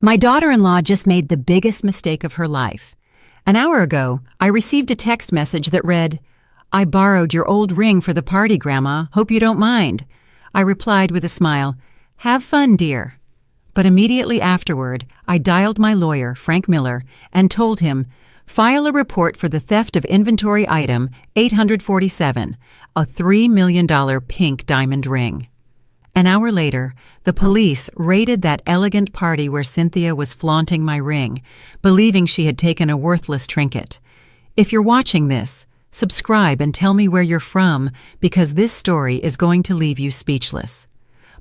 My daughter-in-law just made the biggest mistake of her life. An hour ago, I received a text message that read, "I borrowed your old ring for the party, Grandma. Hope you don't mind." I replied with a smile, "Have fun, dear." But immediately afterward, I dialed my lawyer, Frank Miller, and told him, "File a report for the theft of inventory item 847, a $3 million pink diamond ring." An hour later, the police raided that elegant party where Cynthia was flaunting my ring, believing she had taken a worthless trinket. If you're watching this, subscribe and tell me where you're from, because this story is going to leave you speechless.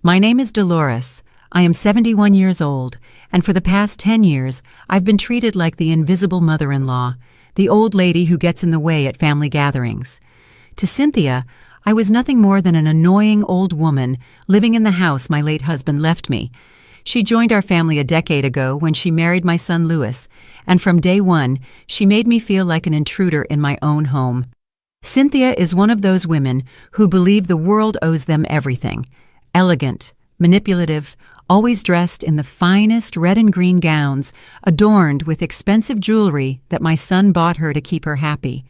My name is Dolores. I am 71 years old, and for the past 10 years, I've been treated like the invisible mother-in-law, the old lady who gets in the way at family gatherings. To Cynthia, I was nothing more than an annoying old woman living in the house my late husband left me. She joined our family a decade ago when she married my son Louis, and from day one, she made me feel like an intruder in my own home. Cynthia is one of those women who believe the world owes them everything. Elegant, manipulative, always dressed in the finest red and green gowns, adorned with expensive jewelry that my son bought her to keep her happy.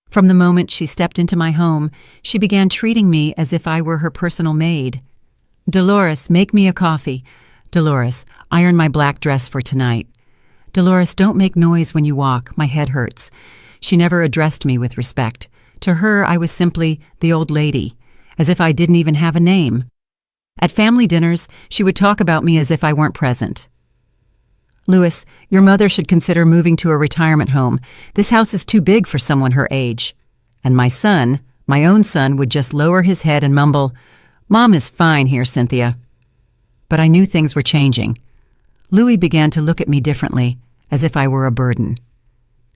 From the moment she stepped into my home, she began treating me as if I were her personal maid. "Dolores, make me a coffee." "Dolores, iron my black dress for tonight." "Dolores, don't make noise when you walk, my head hurts." She never addressed me with respect. To her, I was simply the old lady, as if I didn't even have a name. At family dinners, she would talk about me as if I weren't present. "Louis, your mother should consider moving to a retirement home. This house is too big for someone her age." And my son, my own son, would just lower his head and mumble, "Mom is fine here, Cynthia." But I knew things were changing. Louis began to look at me differently, as if I were a burden.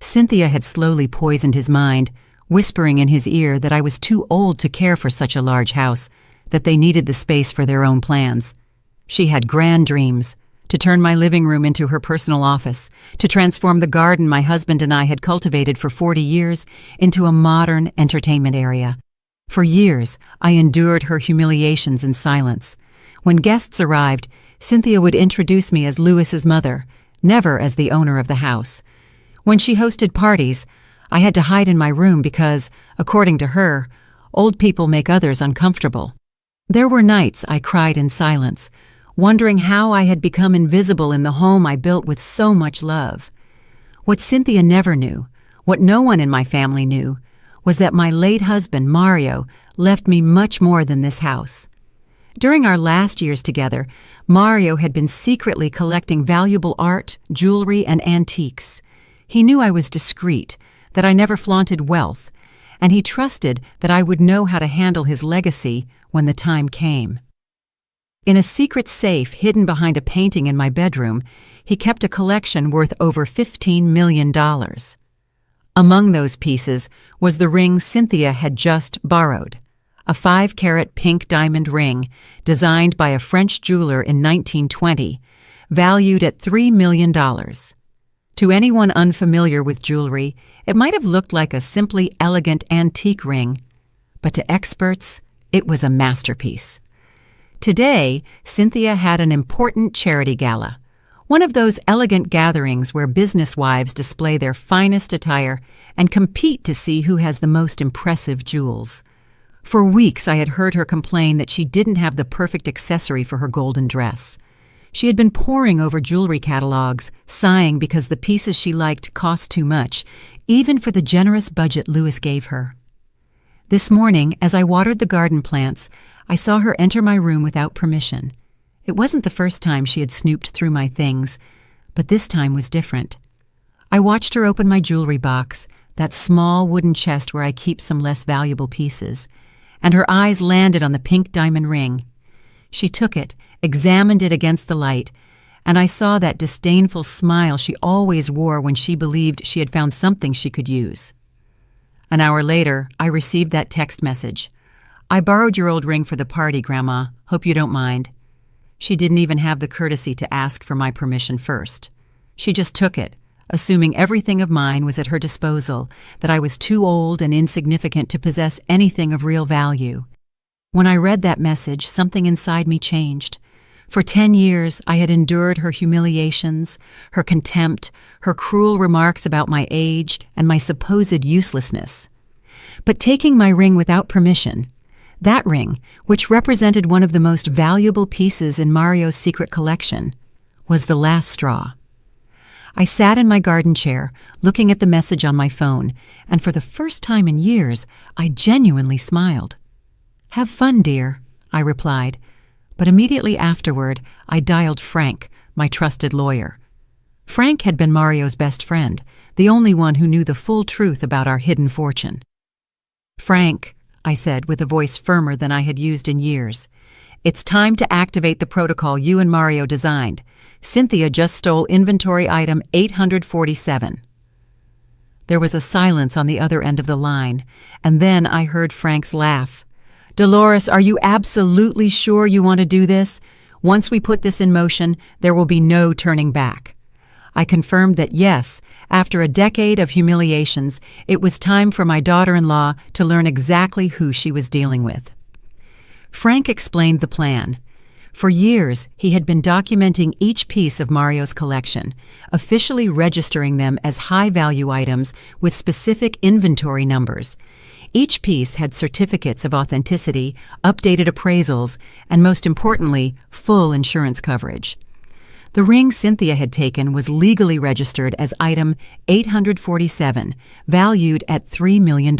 Cynthia had slowly poisoned his mind, whispering in his ear that I was too old to care for such a large house, that they needed the space for their own plans. She had grand dreams, to turn my living room into her personal office, to transform the garden my husband and I had cultivated for 40 years into a modern entertainment area. For years, I endured her humiliations in silence. When guests arrived, Cynthia would introduce me as Louis's mother, never as the owner of the house. When she hosted parties, I had to hide in my room because, according to her, old people make others uncomfortable. There were nights I cried in silence, wondering how I had become invisible in the home I built with so much love. What Cynthia never knew, what no one in my family knew, was that my late husband, Mario, left me much more than this house. During our last years together, Mario had been secretly collecting valuable art, jewelry, and antiques. He knew I was discreet, that I never flaunted wealth, and he trusted that I would know how to handle his legacy when the time came. In a secret safe hidden behind a painting in my bedroom, he kept a collection worth over $15 million. Among those pieces was the ring Cynthia had just borrowed, a 5-carat pink diamond ring designed by a French jeweler in 1920, valued at $3 million. To anyone unfamiliar with jewelry, it might have looked like a simply elegant antique ring, but to experts, it was a masterpiece. Today, Cynthia had an important charity gala, one of those elegant gatherings where business wives display their finest attire and compete to see who has the most impressive jewels. For weeks, I had heard her complain that she didn't have the perfect accessory for her golden dress. She had been poring over jewelry catalogs, sighing because the pieces she liked cost too much, even for the generous budget Louis gave her. This morning, as I watered the garden plants, I saw her enter my room without permission. It wasn't the first time she had snooped through my things, but this time was different. I watched her open my jewelry box, that small wooden chest where I keep some less valuable pieces, and her eyes landed on the pink diamond ring. She took it, examined it against the light, and I saw that disdainful smile she always wore when she believed she had found something she could use. An hour later, I received that text message. "I borrowed your old ring for the party, Grandma. Hope you don't mind." She didn't even have the courtesy to ask for my permission first. She just took it, assuming everything of mine was at her disposal, that I was too old and insignificant to possess anything of real value. When I read that message, something inside me changed. For 10 years, I had endured her humiliations, her contempt, her cruel remarks about my age and my supposed uselessness. But taking my ring without permission, that ring, which represented one of the most valuable pieces in Mario's secret collection, was the last straw. I sat in my garden chair, looking at the message on my phone, and for the first time in years, I genuinely smiled. "Have fun, dear," I replied, but immediately afterward, I dialed Frank, my trusted lawyer. Frank had been Mario's best friend, the only one who knew the full truth about our hidden fortune. "Frank," I said with a voice firmer than I had used in years, "it's time to activate the protocol you and Mario designed. Cynthia just stole inventory item 847. There was a silence on the other end of the line, and then I heard Frank's laugh. "Dolores, are you absolutely sure you want to do this? Once we put this in motion, there will be no turning back." I confirmed that yes, after a decade of humiliations, it was time for my daughter-in-law to learn exactly who she was dealing with. Frank explained the plan. For years, he had been documenting each piece of Mario's collection, officially registering them as high-value items with specific inventory numbers. Each piece had certificates of authenticity, updated appraisals, and most importantly, full insurance coverage. The ring Cynthia had taken was legally registered as item 847, valued at $3 million.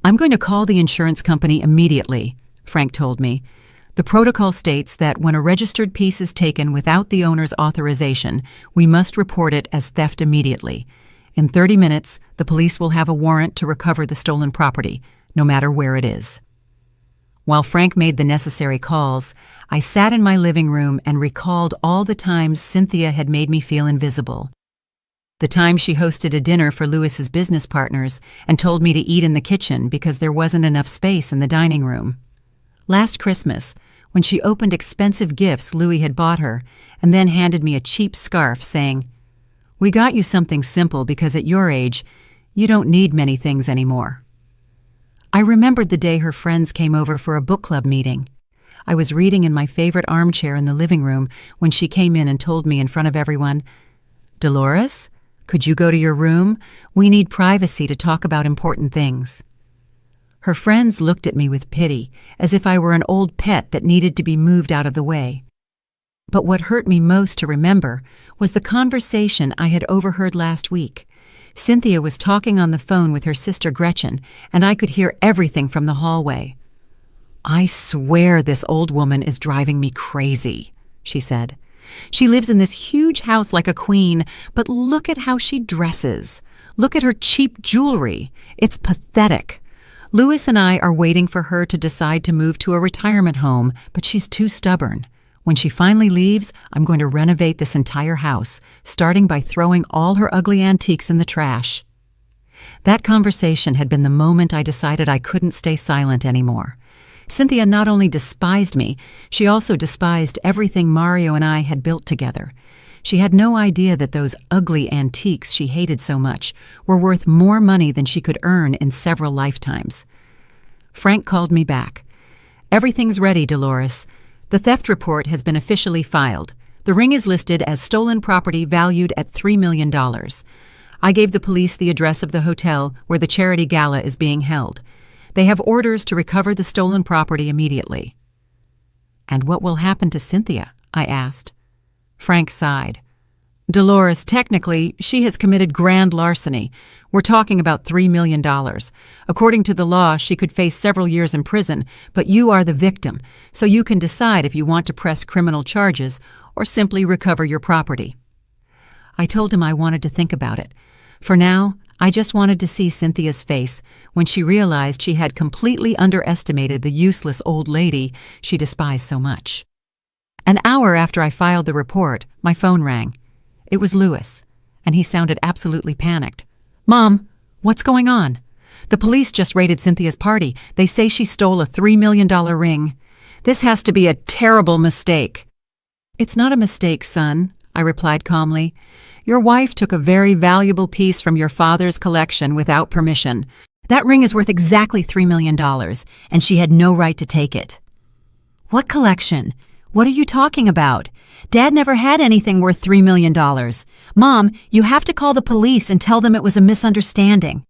"I'm going to call the insurance company immediately," Frank told me. "The protocol states that when a registered piece is taken without the owner's authorization, we must report it as theft immediately. In 30 minutes, the police will have a warrant to recover the stolen property, no matter where it is." While Frank made the necessary calls, I sat in my living room and recalled all the times Cynthia had made me feel invisible. The time she hosted a dinner for Louis's business partners and told me to eat in the kitchen because there wasn't enough space in the dining room. Last Christmas, when she opened expensive gifts Louis had bought her and then handed me a cheap scarf saying, "We got you something simple because at your age, you don't need many things anymore." I remembered the day her friends came over for a book club meeting. I was reading in my favorite armchair in the living room when she came in and told me in front of everyone, "Dolores, could you go to your room? We need privacy to talk about important things." Her friends looked at me with pity, as if I were an old pet that needed to be moved out of the way. But what hurt me most to remember was the conversation I had overheard last week. Cynthia was talking on the phone with her sister Gretchen, and I could hear everything from the hallway. "I swear this old woman is driving me crazy," she said. "She lives in this huge house like a queen, but look at how she dresses. Look at her cheap jewelry. It's pathetic. Louis and I are waiting for her to decide to move to a retirement home, but she's too stubborn. When she finally leaves, I'm going to renovate this entire house, starting by throwing all her ugly antiques in the trash." That conversation had been the moment I decided I couldn't stay silent anymore. Cynthia not only despised me, she also despised everything Mario and I had built together. She had no idea that those ugly antiques she hated so much were worth more money than she could earn in several lifetimes. Frank called me back. "Everything's ready, Dolores. The theft report has been officially filed. The ring is listed as stolen property valued at $3 million. I gave the police the address of the hotel where the charity gala is being held. They have orders to recover the stolen property immediately." "And what will happen to Cynthia?" I asked. Frank sighed. "Dolores, technically, she has committed grand larceny. We're talking about $3 million. According to the law, she could face several years in prison, but you are the victim, so you can decide if you want to press criminal charges or simply recover your property." I told him I wanted to think about it. For now, I just wanted to see Cynthia's face when she realized she had completely underestimated the useless old lady she despised so much. An hour after I filed the report, my phone rang. It was Louis, and he sounded absolutely panicked. "Mom, what's going on? The police just raided Cynthia's party. They say she stole a $3 million ring. This has to be a terrible mistake." "It's not a mistake, son," I replied calmly. "Your wife took a very valuable piece from your father's collection without permission. That ring is worth exactly $3 million, and she had no right to take it." "What collection? What are you talking about? Dad never had anything worth $3 million. Mom, you have to call the police and tell them it was a misunderstanding.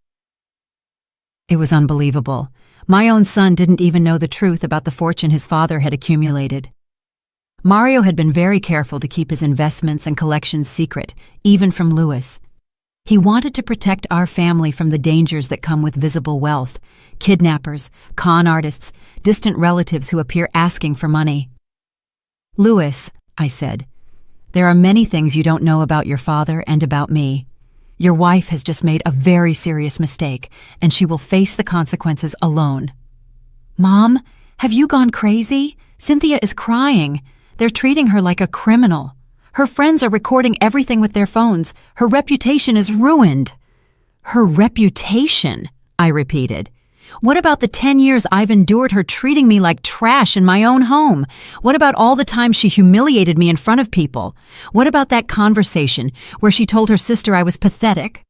It was unbelievable. My own son didn't even know the truth about the fortune his father had accumulated. Mario had been very careful to keep his investments and collections secret, even from Louis. He wanted to protect our family from the dangers that come with visible wealth, kidnappers, con artists, distant relatives who appear asking for money. Louis, I said, there are many things you don't know about your father and about me. Your wife has just made a very serious mistake, and she will face the consequences alone. Mom, have you gone crazy? Cynthia is crying. They're treating her like a criminal. Her friends are recording everything with their phones. Her reputation is ruined. Her reputation, I repeated. What about the 10 years I've endured her treating me like trash in my own home? What about all the times she humiliated me in front of people? What about that conversation where she told her sister I was pathetic?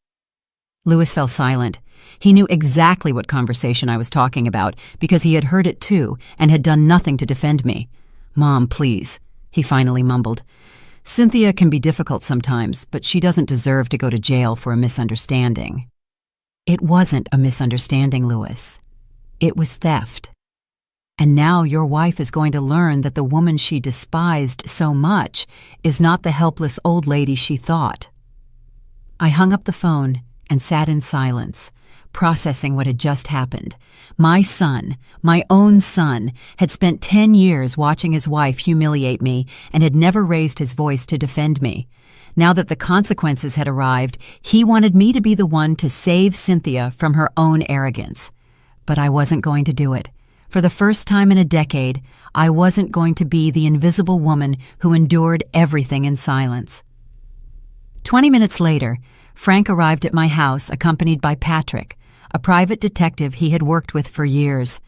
Louis fell silent. He knew exactly what conversation I was talking about because he had heard it too and had done nothing to defend me. Mom, please, he finally mumbled. Cynthia can be difficult sometimes, but she doesn't deserve to go to jail for a misunderstanding. It wasn't a misunderstanding, Louis. It was theft. And now your wife is going to learn that the woman she despised so much is not the helpless old lady she thought. I hung up the phone and sat in silence, processing what had just happened. My son, my own son, had spent 10 years watching his wife humiliate me and had never raised his voice to defend me. Now that the consequences had arrived, he wanted me to be the one to save Cynthia from her own arrogance. But I wasn't going to do it. For the first time in a decade, I wasn't going to be the invisible woman who endured everything in silence. 20 minutes later, Frank arrived at my house accompanied by Patrick, a private detective he had worked with for years.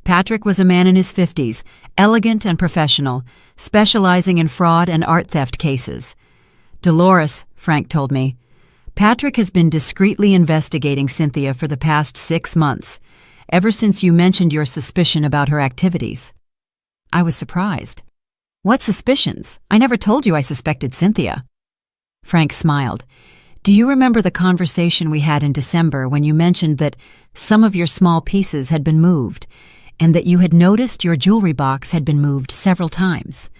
Patrick was a man in his 50s, elegant and professional, specializing in fraud and art theft cases. Dolores, Frank told me, Patrick has been discreetly investigating Cynthia for the past 6 months, ever since you mentioned your suspicion about her activities. I was surprised. What suspicions? I never told you I suspected Cynthia. Frank smiled. Do you remember the conversation we had in December when you mentioned that some of your small pieces had been moved, and that you had noticed your jewelry box had been moved several times?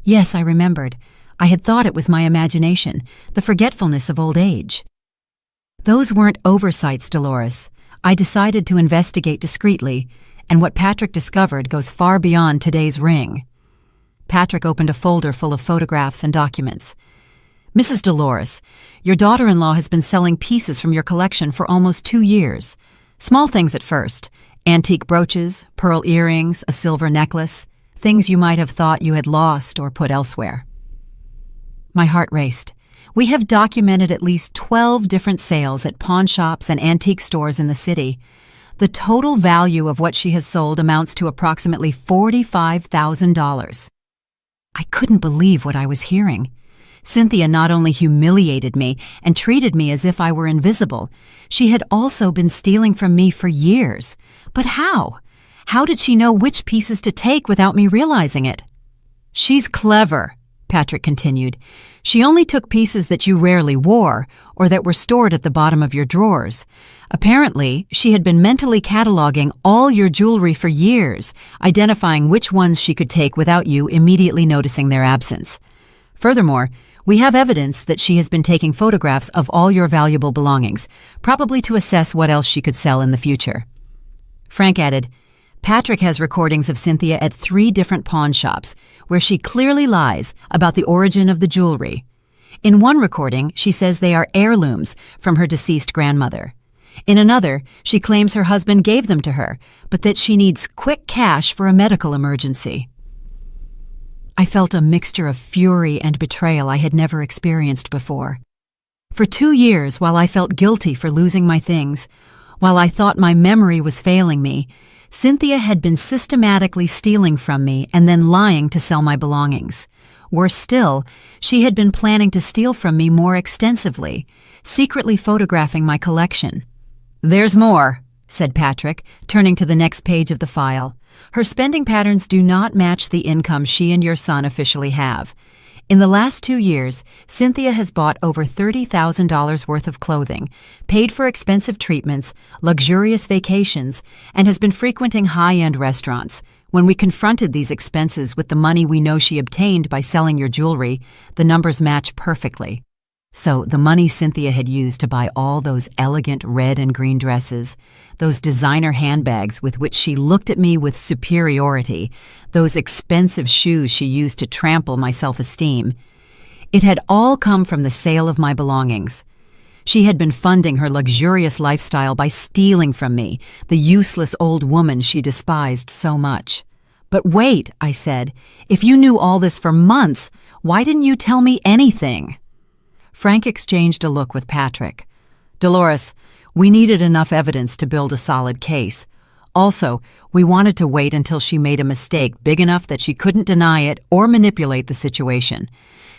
Yes, I remembered. I had thought it was my imagination, the forgetfulness of old age. Those weren't oversights, Dolores. I decided to investigate discreetly, and what Patrick discovered goes far beyond today's ring. Patrick opened a folder full of photographs and documents. Mrs. Dolores, your daughter-in-law has been selling pieces from your collection for almost 2 years. Small things at first, antique brooches, pearl earrings, a silver necklace, things you might have thought you had lost or put elsewhere. My heart raced. We have documented at least 12 different sales at pawn shops and antique stores in the city. The total value of what she has sold amounts to approximately $45,000. I couldn't believe what I was hearing. Cynthia not only humiliated me and treated me as if I were invisible, she had also been stealing from me for years. But how? How did she know which pieces to take without me realizing it? She's clever, Patrick continued. She only took pieces that you rarely wore or that were stored at the bottom of your drawers. Apparently, she had been mentally cataloging all your jewelry for years, identifying which ones she could take without you immediately noticing their absence. Furthermore, we have evidence that she has been taking photographs of all your valuable belongings, probably to assess what else she could sell in the future. Frank added, Patrick has recordings of Cynthia at 3 different pawn shops, where she clearly lies about the origin of the jewelry. In one recording, she says they are heirlooms from her deceased grandmother. In another, she claims her husband gave them to her, but that she needs quick cash for a medical emergency. I felt a mixture of fury and betrayal I had never experienced before. For 2 years, while I felt guilty for losing my things, while I thought my memory was failing me, Cynthia had been systematically stealing from me and then lying to sell my belongings. Worse still, she had been planning to steal from me more extensively, secretly photographing my collection. There's more, said Patrick, turning to the next page of the file. Her spending patterns do not match the income she and your son officially have. In the last 2 years, Cynthia has bought over $30,000 worth of clothing, paid for expensive treatments, luxurious vacations, and has been frequenting high-end restaurants. When we confronted these expenses with the money we know she obtained by selling your jewelry, the numbers match perfectly. So the money Cynthia had used to buy all those elegant red and green dresses, those designer handbags with which she looked at me with superiority, those expensive shoes she used to trample my self-esteem, it had all come from the sale of my belongings. She had been funding her luxurious lifestyle by stealing from me, the useless old woman she despised so much. But wait, I said, if you knew all this for months, why didn't you tell me anything? Frank exchanged a look with Patrick. Dolores, we needed enough evidence to build a solid case. Also, we wanted to wait until she made a mistake big enough that she couldn't deny it or manipulate the situation.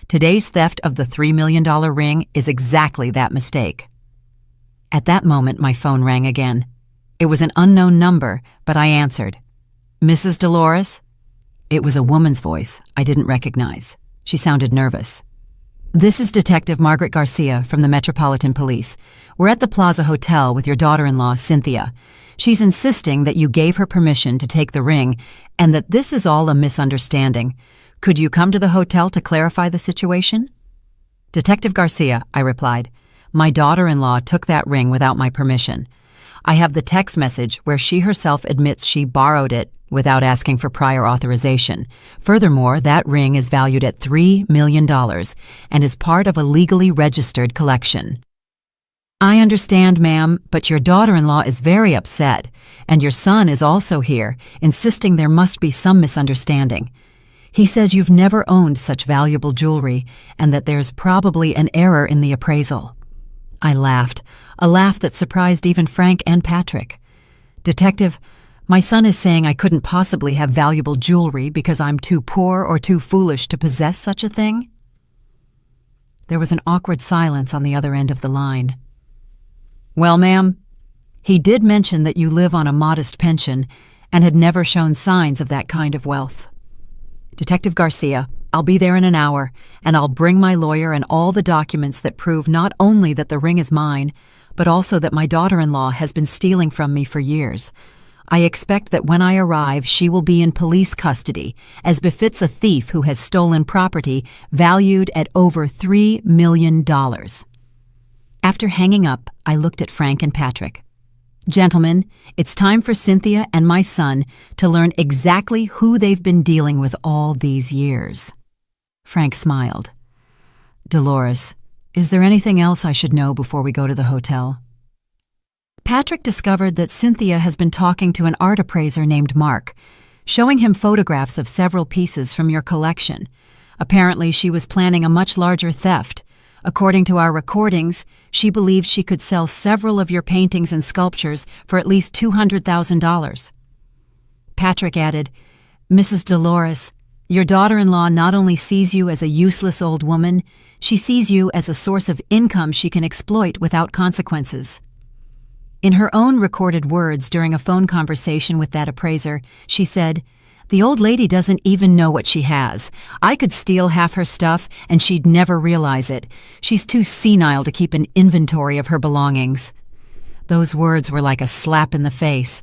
Today's theft of the $3 million ring is exactly that mistake. At that moment, my phone rang again. It was an unknown number, but I answered. Mrs. Dolores? It was a woman's voice I didn't recognize. She sounded nervous. This is Detective Margaret Garcia from the Metropolitan Police. We're at the Plaza Hotel with your daughter-in-law, Cynthia. She's insisting that you gave her permission to take the ring and that this is all a misunderstanding. Could you come to the hotel to clarify the situation? Detective Garcia, I replied. My daughter-in-law took that ring without my permission. I have the text message where she herself admits she borrowed it without asking for prior authorization. Furthermore, that ring is valued at $3 million and is part of a legally registered collection. I understand, ma'am, but your daughter-in-law is very upset, and your son is also here, insisting there must be some misunderstanding. He says you've never owned such valuable jewelry and that there's probably an error in the appraisal. I laughed, a laugh that surprised even Frank and Patrick. Detective, my son is saying I couldn't possibly have valuable jewelry because I'm too poor or too foolish to possess such a thing? There was an awkward silence on the other end of the line. Well, ma'am, he did mention that you live on a modest pension and had never shown signs of that kind of wealth. Detective Garcia, I'll be there in an hour, and I'll bring my lawyer and all the documents that prove not only that the ring is mine, but also that my daughter-in-law has been stealing from me for years. I expect that when I arrive, she will be in police custody, as befits a thief who has stolen property valued at over $3 million. After hanging up, I looked at Frank and Patrick. Gentlemen, it's time for Cynthia and my son to learn exactly who they've been dealing with all these years. Frank smiled. Dolores, is there anything else I should know before we go to the hotel? Patrick discovered that Cynthia has been talking to an art appraiser named Mark, showing him photographs of several pieces from your collection. Apparently, she was planning a much larger theft. According to our recordings, she believed she could sell several of your paintings and sculptures for at least $200,000. Patrick added, Mrs. Dolores, your daughter-in-law not only sees you as a useless old woman, she sees you as a source of income she can exploit without consequences. In her own recorded words during a phone conversation with that appraiser, she said, The old lady doesn't even know what she has. I could steal half her stuff and she'd never realize it. She's too senile to keep an inventory of her belongings. Those words were like a slap in the face.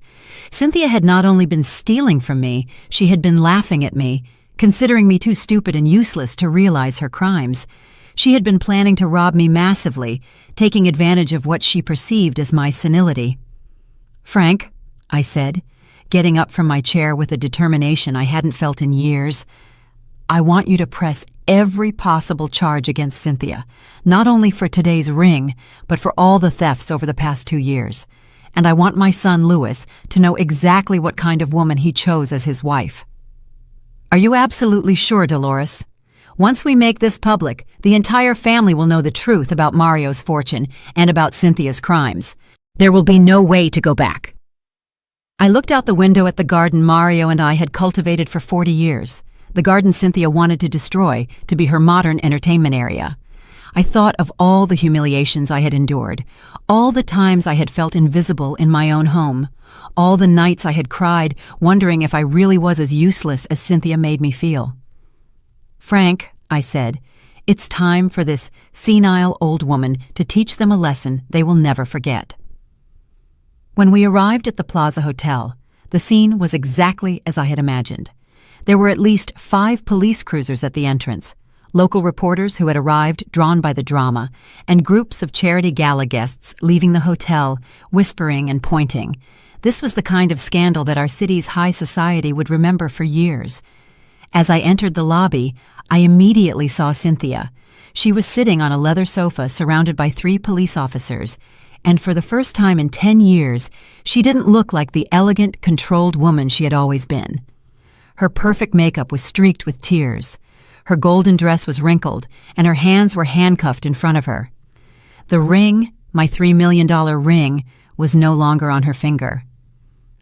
Cynthia had not only been stealing from me, she had been laughing at me, considering me too stupid and useless to realize her crimes. She had been planning to rob me massively, taking advantage of what she perceived as my senility. Frank, I said, getting up from my chair with a determination I hadn't felt in years, I want you to press every possible charge against Cynthia, not only for today's ring, but for all the thefts over the past 2 years. And I want my son, Louis, to know exactly what kind of woman he chose as his wife. Are you absolutely sure, Dolores? Once we make this public, the entire family will know the truth about Mario's fortune and about Cynthia's crimes. There will be no way to go back. I looked out the window at the garden Mario and I had cultivated for 40 years, the garden Cynthia wanted to destroy to be her modern entertainment area. I thought of all the humiliations I had endured, all the times I had felt invisible in my own home, all the nights I had cried, wondering if I really was as useless as Cynthia made me feel. "Frank," I said, "it's time for this senile old woman to teach them a lesson they will never forget." When we arrived at the Plaza Hotel, the scene was exactly as I had imagined. There were at least 5 police cruisers at the entrance, local reporters who had arrived drawn by the drama, and groups of charity gala guests leaving the hotel, whispering and pointing. This was the kind of scandal that our city's high society would remember for years. As I entered the lobby, I immediately saw Cynthia. She was sitting on a leather sofa surrounded by 3 police officers, and for the first time in 10 years, she didn't look like the elegant, controlled woman she had always been. Her perfect makeup was streaked with tears. Her golden dress was wrinkled, and her hands were handcuffed in front of her. The ring, my $3 million ring, was no longer on her finger.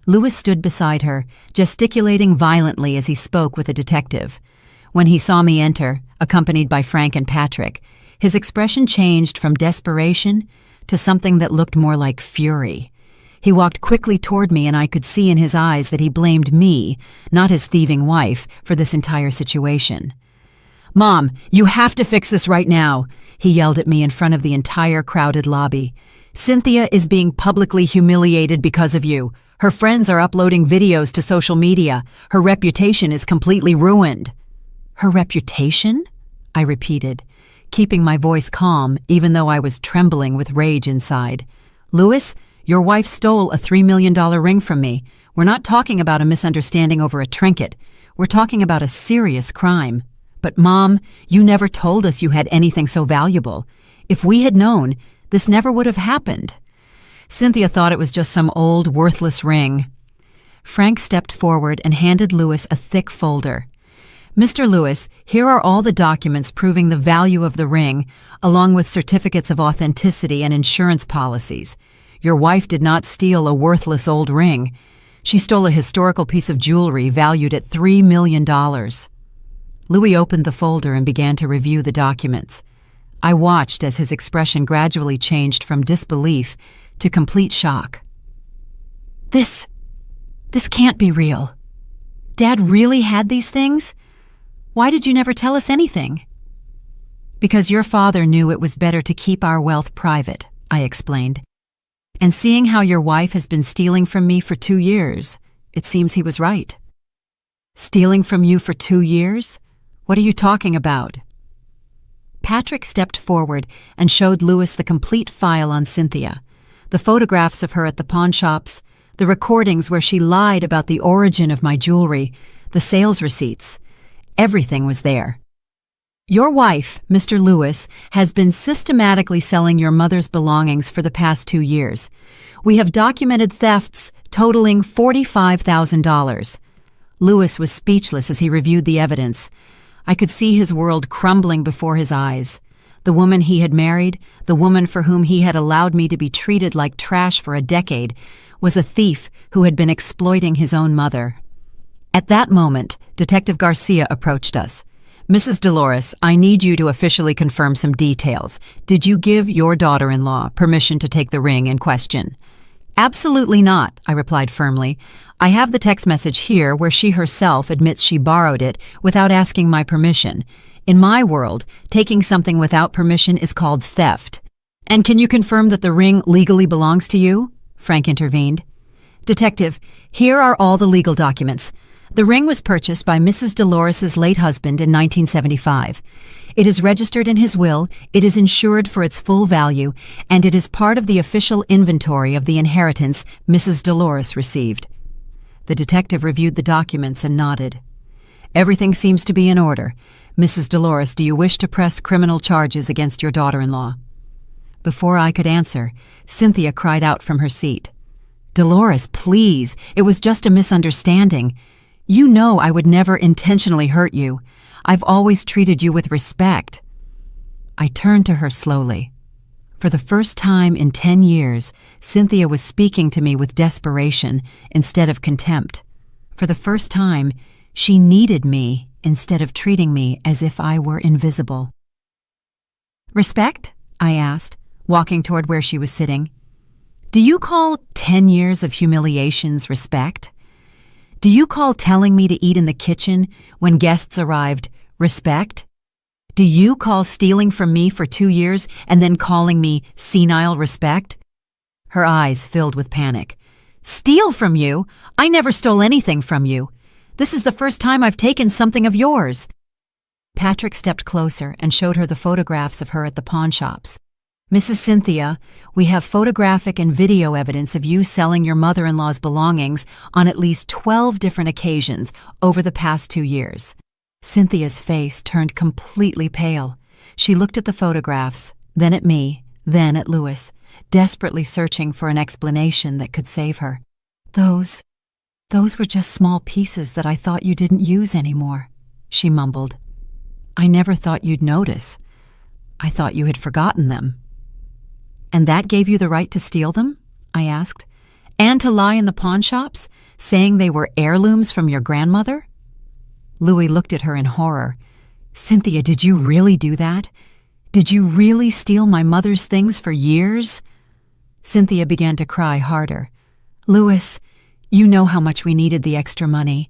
Louis stood beside her, gesticulating violently as he spoke with a detective. When he saw me enter, accompanied by Frank and Patrick, his expression changed from desperation to something that looked more like fury. He walked quickly toward me, and I could see in his eyes that he blamed me, not his thieving wife, for this entire situation. "Mom, you have to fix this right now," he yelled at me in front of the entire crowded lobby. "Cynthia is being publicly humiliated because of you. Her friends are uploading videos to social media. Her reputation is completely ruined." "Her reputation?" I repeated, keeping my voice calm even though I was trembling with rage inside. "Louis, your wife stole a $3 million ring from me. We're not talking about a misunderstanding over a trinket. We're talking about a serious crime. But Mom, you never told us you had anything so valuable. If we had known, this never would have happened." Cynthia thought it was just some old, worthless ring. Frank stepped forward and handed Louis a thick folder. "Mr. Louis, here are all the documents proving the value of the ring, along with certificates of authenticity and insurance policies. Your wife did not steal a worthless old ring. She stole a historical piece of jewelry valued at $3 million. Louis opened the folder and began to review the documents. I watched as his expression gradually changed from disbelief to complete shock. This can't be real. Dad really had these things? Why did you never tell us anything?" "Because your father knew it was better to keep our wealth private," I explained. "And seeing how your wife has been stealing from me for 2 years, it seems he was right." "Stealing from you for 2 years? What are you talking about?" Patrick stepped forward and showed Louis the complete file on Cynthia, the photographs of her at the pawn shops, the recordings where she lied about the origin of my jewelry, the sales receipts. Everything was there. "Your wife, Mr. Louis, has been systematically selling your mother's belongings for the past 2 years. We have documented thefts totaling $45,000. Louis was speechless as he reviewed the evidence. I could see his world crumbling before his eyes. The woman he had married, the woman for whom he had allowed me to be treated like trash for a decade, was a thief who had been exploiting his own mother. At that moment, Detective Garcia approached us. "Mrs. Dolores, I need you to officially confirm some details. Did you give your daughter-in-law permission to take the ring in question?" "Absolutely not," I replied firmly. "I have the text message here where she herself admits she borrowed it without asking my permission. In my world, taking something without permission is called theft." "And can you confirm that the ring legally belongs to you?" Frank intervened. "Detective, here are all the legal documents. The ring was purchased by Mrs. Dolores's late husband in 1975. It is registered in his will, it is insured for its full value, and it is part of the official inventory of the inheritance Mrs. Dolores received." The detective reviewed the documents and nodded. "Everything seems to be in order. Mrs. Dolores, do you wish to press criminal charges against your daughter-in-law?" Before I could answer, Cynthia cried out from her seat. "Dolores, please, it was just a misunderstanding. You know I would never intentionally hurt you. I've always treated you with respect." I turned to her slowly. For the first time in 10 years, Cynthia was speaking to me with desperation instead of contempt. For the first time, she needed me instead of treating me as if I were invisible. Respect? I asked, walking toward where she was sitting. Do you call 10 years of humiliations respect? Do you call telling me to eat in the kitchen when guests arrived respect? Do you call stealing from me for 2 years and then calling me senile respect? Her eyes filled with panic. Steal from you? I never stole anything from you. This is the first time I've taken something of yours. Patrick stepped closer and showed her the photographs of her at the pawn shops. Mrs. Cynthia, we have photographic and video evidence of you selling your mother-in-law's belongings on at least 12 different occasions over the past 2 years. Cynthia's face turned completely pale. She looked at the photographs, then at me, then at Louis, desperately searching for an explanation that could save her. Those were just small pieces that I thought you didn't use anymore, she mumbled. I never thought you'd notice. I thought you had forgotten them. And that gave you the right to steal them? I asked. And to lie in the pawn shops, saying they were heirlooms from your grandmother? Louis looked at her in horror. Cynthia, did you really do that? Did you really steal my mother's things for years? Cynthia began to cry harder. Louis, you know how much we needed the extra money.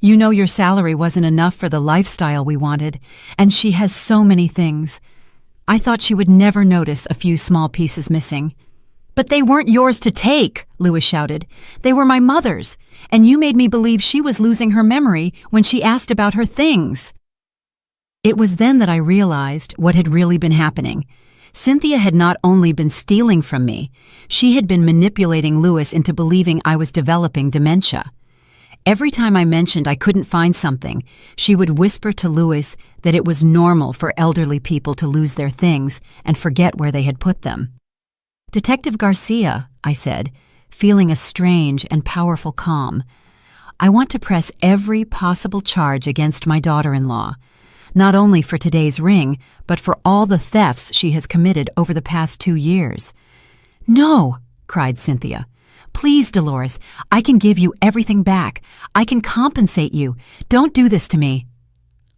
You know your salary wasn't enough for the lifestyle we wanted, and she has so many things. I thought she would never notice a few small pieces missing. But they weren't yours to take, Louis shouted. They were my mother's, and you made me believe she was losing her memory when she asked about her things. It was then that I realized what had really been happening. Cynthia had not only been stealing from me, she had been manipulating Louis into believing I was developing dementia. Every time I mentioned I couldn't find something, she would whisper to Louis that it was normal for elderly people to lose their things and forget where they had put them. Detective Garcia, I said, feeling a strange and powerful calm, I want to press every possible charge against my daughter-in-law, not only for today's ring, but for all the thefts she has committed over the past 2 years. No, cried Cynthia. Please, Dolores, I can give you everything back. I can compensate you. Don't do this to me.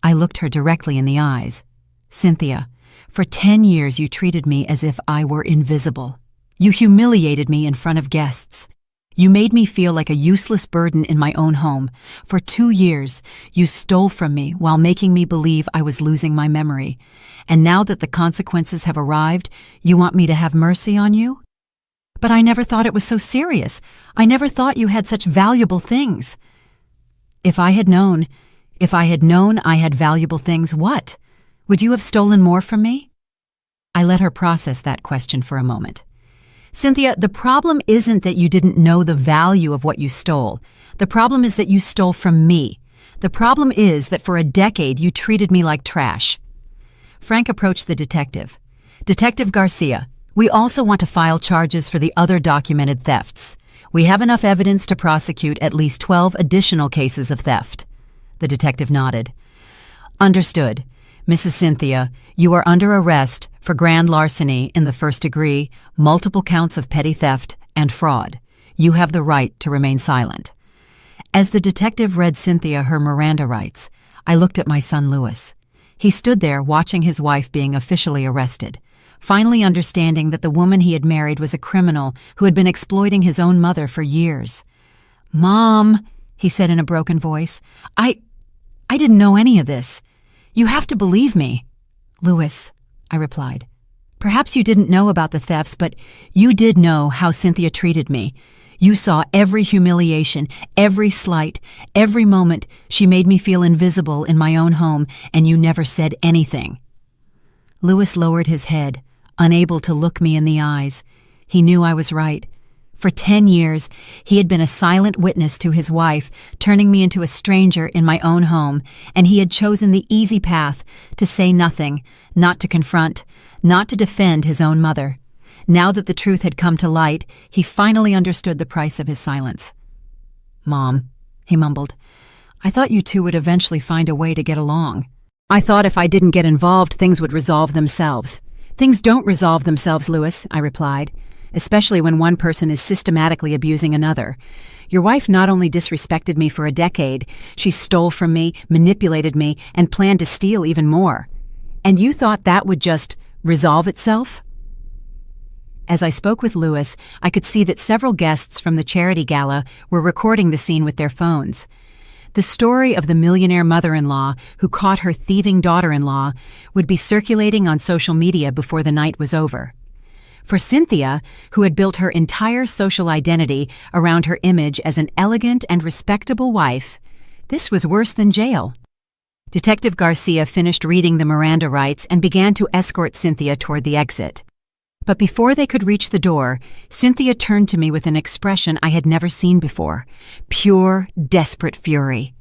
I looked her directly in the eyes. Cynthia, for 10 years you treated me as if I were invisible. You humiliated me in front of guests. You made me feel like a useless burden in my own home. For 2 years, you stole from me while making me believe I was losing my memory. And now that the consequences have arrived, you want me to have mercy on you? But I never thought it was so serious. I never thought you had such valuable things. If I had known I had valuable things, what? Would you have stolen more from me? I let her process that question for a moment. Cynthia, the problem isn't that you didn't know the value of what you stole. The problem is that you stole from me. The problem is that for a decade you treated me like trash. Frank approached the detective. Detective Garcia, we also want to file charges for the other documented thefts. We have enough evidence to prosecute at least 12 additional cases of theft. The detective nodded. Understood. Mrs. Cynthia, you are under arrest for grand larceny in the first degree, multiple counts of petty theft, and fraud. You have the right to remain silent. As the detective read Cynthia her Miranda rights, I looked at my son Louis. He stood there watching his wife being officially arrested, finally understanding that the woman he had married was a criminal who had been exploiting his own mother for years. Mom, he said in a broken voice, I didn't know any of this. You have to believe me. Louis, I replied. Perhaps you didn't know about the thefts, but you did know how Cynthia treated me. You saw every humiliation, every slight, every moment she made me feel invisible in my own home, and you never said anything. Louis lowered his head, unable to look me in the eyes. He knew I was right. For 10 years, he had been a silent witness to his wife, turning me into a stranger in my own home, and he had chosen the easy path to say nothing, not to confront, not to defend his own mother. Now that the truth had come to light, he finally understood the price of his silence. Mom, he mumbled, I thought you two would eventually find a way to get along. I thought if I didn't get involved, things would resolve themselves. Things don't resolve themselves, Louis, I replied, especially when one person is systematically abusing another. Your wife not only disrespected me for a decade, she stole from me, manipulated me, and planned to steal even more. And you thought that would just resolve itself? As I spoke with Louis, I could see that several guests from the charity gala were recording the scene with their phones. The story of the millionaire mother-in-law who caught her thieving daughter-in-law would be circulating on social media before the night was over. For Cynthia, who had built her entire social identity around her image as an elegant and respectable wife, this was worse than jail. Detective Garcia finished reading the Miranda rights and began to escort Cynthia toward the exit. But before they could reach the door, Cynthia turned to me with an expression I had never seen before. Pure, desperate fury.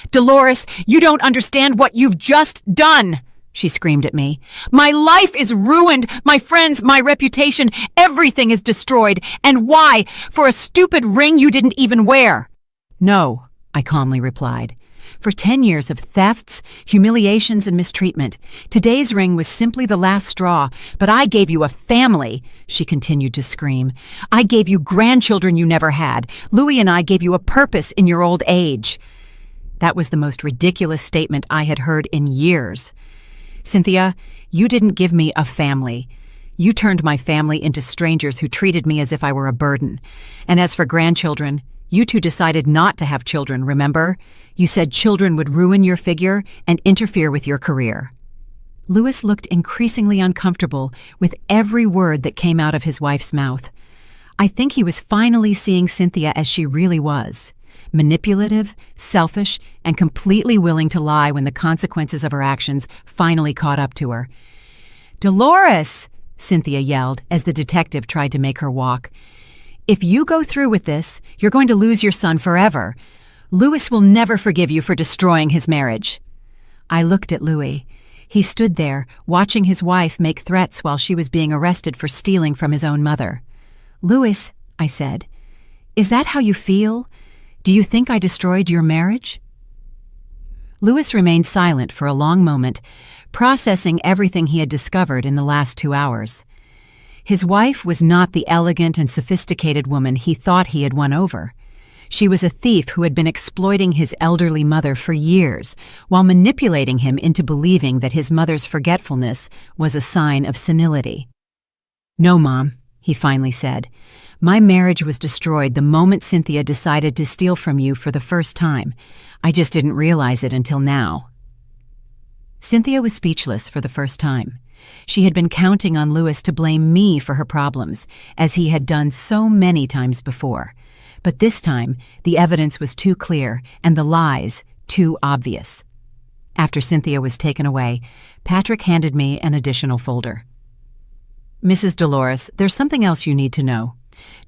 "Dolores, you don't understand what you've just done!" she screamed at me. "My life is ruined, my friends, my reputation, everything is destroyed. And why? For a stupid ring you didn't even wear." "No," I calmly replied. "For 10 years of thefts, humiliations, and mistreatment, today's ring was simply the last straw. But I gave you a family," she continued to scream. "I gave you grandchildren you never had. Louis and I gave you a purpose in your old age." That was the most ridiculous statement I had heard in years. "Cynthia, you didn't give me a family. You turned my family into strangers who treated me as if I were a burden. And as for grandchildren, you two decided not to have children, remember? You said children would ruin your figure and interfere with your career." Louis looked increasingly uncomfortable with every word that came out of his wife's mouth. I think he was finally seeing Cynthia as she really was. Manipulative, selfish, and completely willing to lie when the consequences of her actions finally caught up to her. "Dolores!" Cynthia yelled as the detective tried to make her walk. "If you go through with this, you're going to lose your son forever. Louis will never forgive you for destroying his marriage." I looked at Louis. He stood there, watching his wife make threats while she was being arrested for stealing from his own mother. "Louis," I said, "is that how you feel? Do you think I destroyed your marriage?" Louis remained silent for a long moment, processing everything he had discovered in the last 2 hours. His wife was not the elegant and sophisticated woman he thought he had won over. She was a thief who had been exploiting his elderly mother for years, while manipulating him into believing that his mother's forgetfulness was a sign of senility. "No, Mom," he finally said. "My marriage was destroyed the moment Cynthia decided to steal from you for the first time. I just didn't realize it until now." Cynthia was speechless for the first time. She had been counting on Louis to blame me for her problems, as he had done so many times before. But this time, the evidence was too clear and the lies too obvious. After Cynthia was taken away, Patrick handed me an additional folder. "Mrs. Dolores, there's something else you need to know.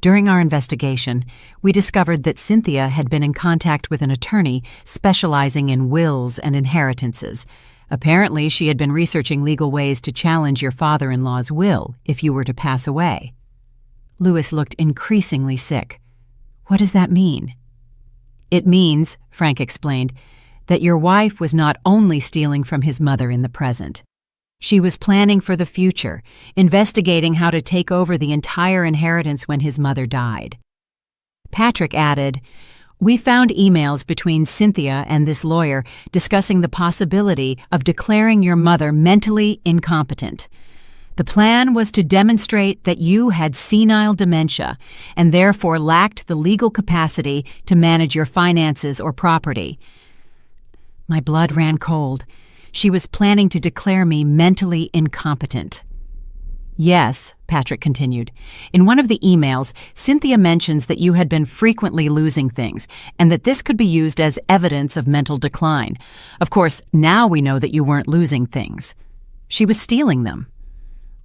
During our investigation, we discovered that Cynthia had been in contact with an attorney specializing in wills and inheritances. Apparently, she had been researching legal ways to challenge your father-in-law's will if you were to pass away." Louis looked increasingly sick. "What does that mean?" "It means," Frank explained, "that your wife was not only stealing from his mother in the present. She was planning for the future, investigating how to take over the entire inheritance when his mother died." Patrick added, "We found emails between Cynthia and this lawyer discussing the possibility of declaring your mother mentally incompetent. The plan was to demonstrate that you had senile dementia and therefore lacked the legal capacity to manage your finances or property." My blood ran cold. She was planning to declare me mentally incompetent. "Yes," Patrick continued. "In one of the emails, Cynthia mentions that you had been frequently losing things and that this could be used as evidence of mental decline. Of course, now we know that you weren't losing things. She was stealing them."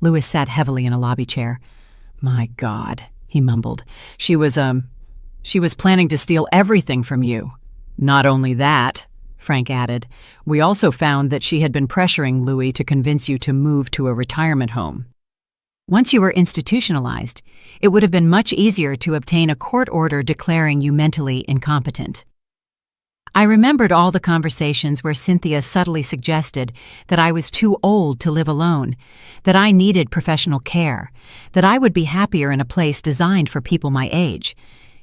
Louis sat heavily in a lobby chair. "My God," he mumbled. She was planning to steal everything from you." "Not only that," Frank added, "we also found that she had been pressuring Louis to convince you to move to a retirement home. Once you were institutionalized, it would have been much easier to obtain a court order declaring you mentally incompetent." I remembered all the conversations where Cynthia subtly suggested that I was too old to live alone, that I needed professional care, that I would be happier in a place designed for people my age.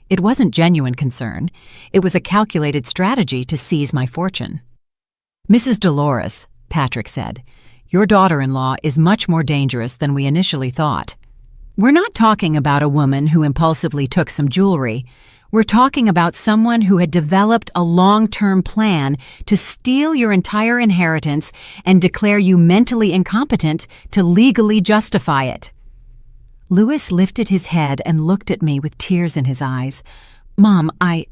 It wasn't genuine concern. It was a calculated strategy to seize my fortune. "Mrs. Dolores," Patrick said, Your daughter-in-law is much more dangerous than we initially thought. We're not talking about a woman who impulsively took some jewelry. We're talking about someone who had developed a long-term plan to steal your entire inheritance and declare you mentally incompetent to legally justify it." Louis lifted his head and looked at me with tears in his eyes. "Mom, I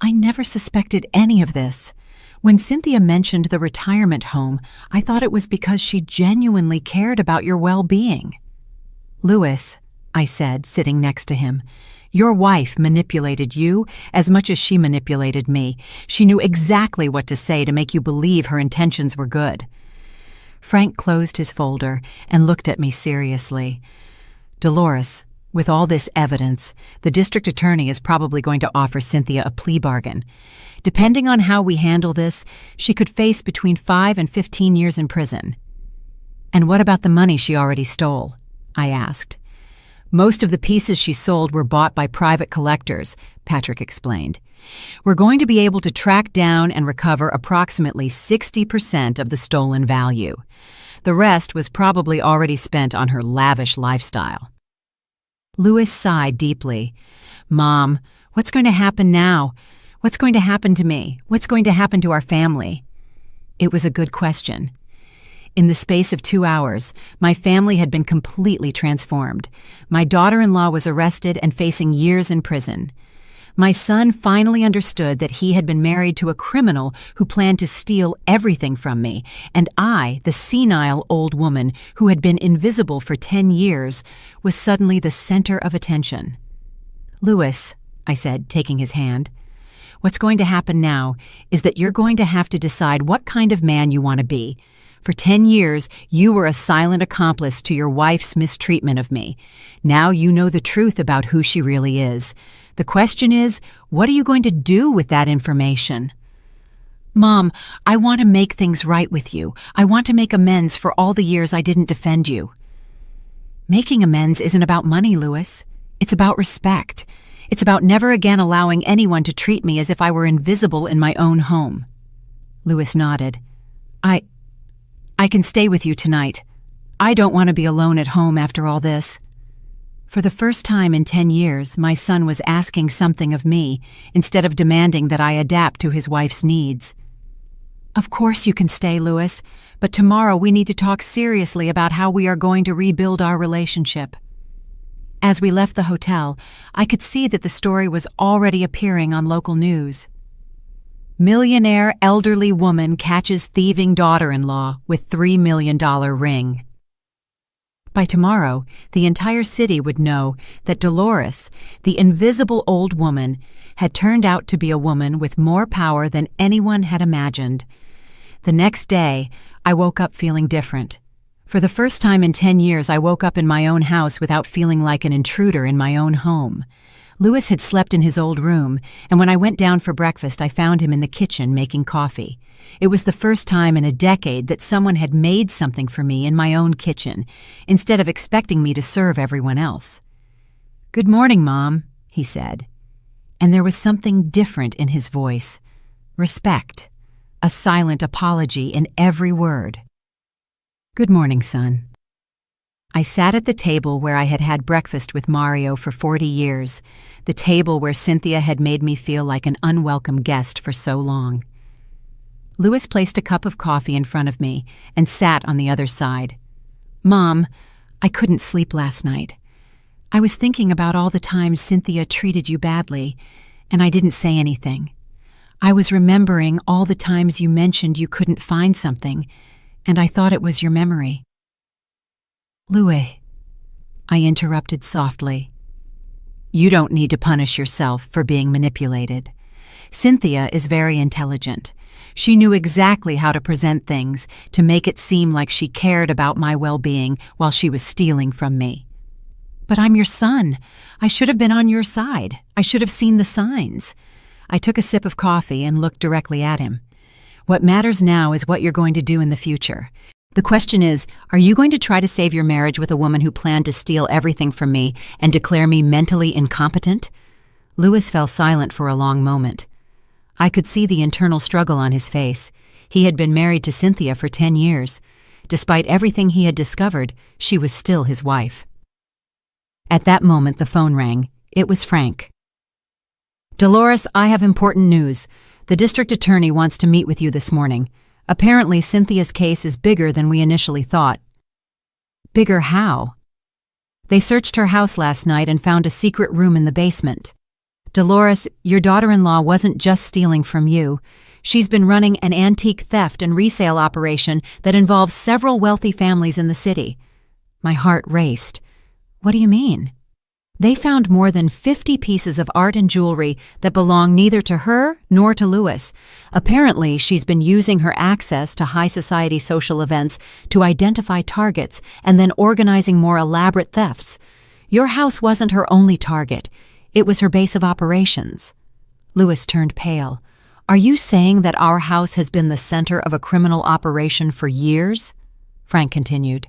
never suspected any of this. When Cynthia mentioned the retirement home, I thought it was because she genuinely cared about your well-being." "Louis," I said, sitting next to him, "your wife manipulated you as much as she manipulated me. She knew exactly what to say to make you believe her intentions were good." Frank closed his folder and looked at me seriously. "Dolores, with all this evidence, the district attorney is probably going to offer Cynthia a plea bargain. Depending on how we handle this, she could face between 5 and 15 years in prison." "And what about the money she already stole?" I asked. "Most of the pieces she sold were bought by private collectors," Patrick explained. "We're going to be able to track down and recover approximately 60% of the stolen value. The rest was probably already spent on her lavish lifestyle." Louis sighed deeply. "Mom, what's going to happen now? What's going to happen to me? What's going to happen to our family?" It was a good question. In the space of 2 hours, my family had been completely transformed. My daughter-in-law was arrested and facing years in prison. My son finally understood that he had been married to a criminal who planned to steal everything from me, and I, the senile old woman who had been invisible for 10 years, was suddenly the center of attention. "Louis," I said, taking his hand, "what's going to happen now is that you're going to have to decide what kind of man you want to be. For 10 years, you were a silent accomplice to your wife's mistreatment of me. Now you know the truth about who she really is. The question is, what are you going to do with that information?" "Mom, I want to make things right with you. I want to make amends for all the years I didn't defend you." "Making amends isn't about money, Louis. It's about respect. It's about never again allowing anyone to treat me as if I were invisible in my own home." Louis nodded. I can stay with you tonight. I don't want to be alone at home after all this." For the first time in 10 years, my son was asking something of me instead of demanding that I adapt to his wife's needs. "Of course you can stay, Louis, but tomorrow we need to talk seriously about how we are going to rebuild our relationship." As we left the hotel, I could see that the story was already appearing on local news. "Millionaire elderly woman catches thieving daughter-in-law with $3 million ring." By tomorrow, the entire city would know that Dolores, the invisible old woman, had turned out to be a woman with more power than anyone had imagined. The next day, I woke up feeling different. For the first time in 10 years, I woke up in my own house without feeling like an intruder in my own home. Louis had slept in his old room, and when I went down for breakfast, I found him in the kitchen making coffee. It was the first time in a decade that someone had made something for me in my own kitchen, instead of expecting me to serve everyone else. "Good morning, Mom," he said. And there was something different in his voice. Respect. A silent apology in every word. "Good morning, son." I sat at the table where I had had breakfast with Mario for 40 years, the table where Cynthia had made me feel like an unwelcome guest for so long. Louis placed a cup of coffee in front of me and sat on the other side. "Mom, I couldn't sleep last night. I was thinking about all the times Cynthia treated you badly, and I didn't say anything. I was remembering all the times you mentioned you couldn't find something, and I thought it was your memory." "Louis," I interrupted softly, "you don't need to punish yourself for being manipulated. Cynthia is very intelligent. She knew exactly how to present things to make it seem like she cared about my well-being while she was stealing from me. But I'm your son. I should have been on your side. I should have seen the signs." I took a sip of coffee and looked directly at him. "What matters now is what you're going to do in the future. The question is, are you going to try to save your marriage with a woman who planned to steal everything from me and declare me mentally incompetent?" Louis fell silent for a long moment. I could see the internal struggle on his face. He had been married to Cynthia for 10 years. Despite everything he had discovered, she was still his wife. At that moment, the phone rang. It was Frank. "Dolores, I have important news. The district attorney wants to meet with you this morning. Apparently, Cynthia's case is bigger than we initially thought." "Bigger how?" "They searched her house last night and found a secret room in the basement. Dolores, your daughter-in-law wasn't just stealing from you. She's been running an antique theft and resale operation that involves several wealthy families in the city." My heart raced. "What do you mean?" "They found more than 50 pieces of art and jewelry that belong neither to her nor to Louis. Apparently, she's been using her access to high society social events to identify targets and then organizing more elaborate thefts. Your house wasn't her only target. It was her base of operations." Louis turned pale. "Are you saying that our house has been the center of a criminal operation for years?" Frank continued.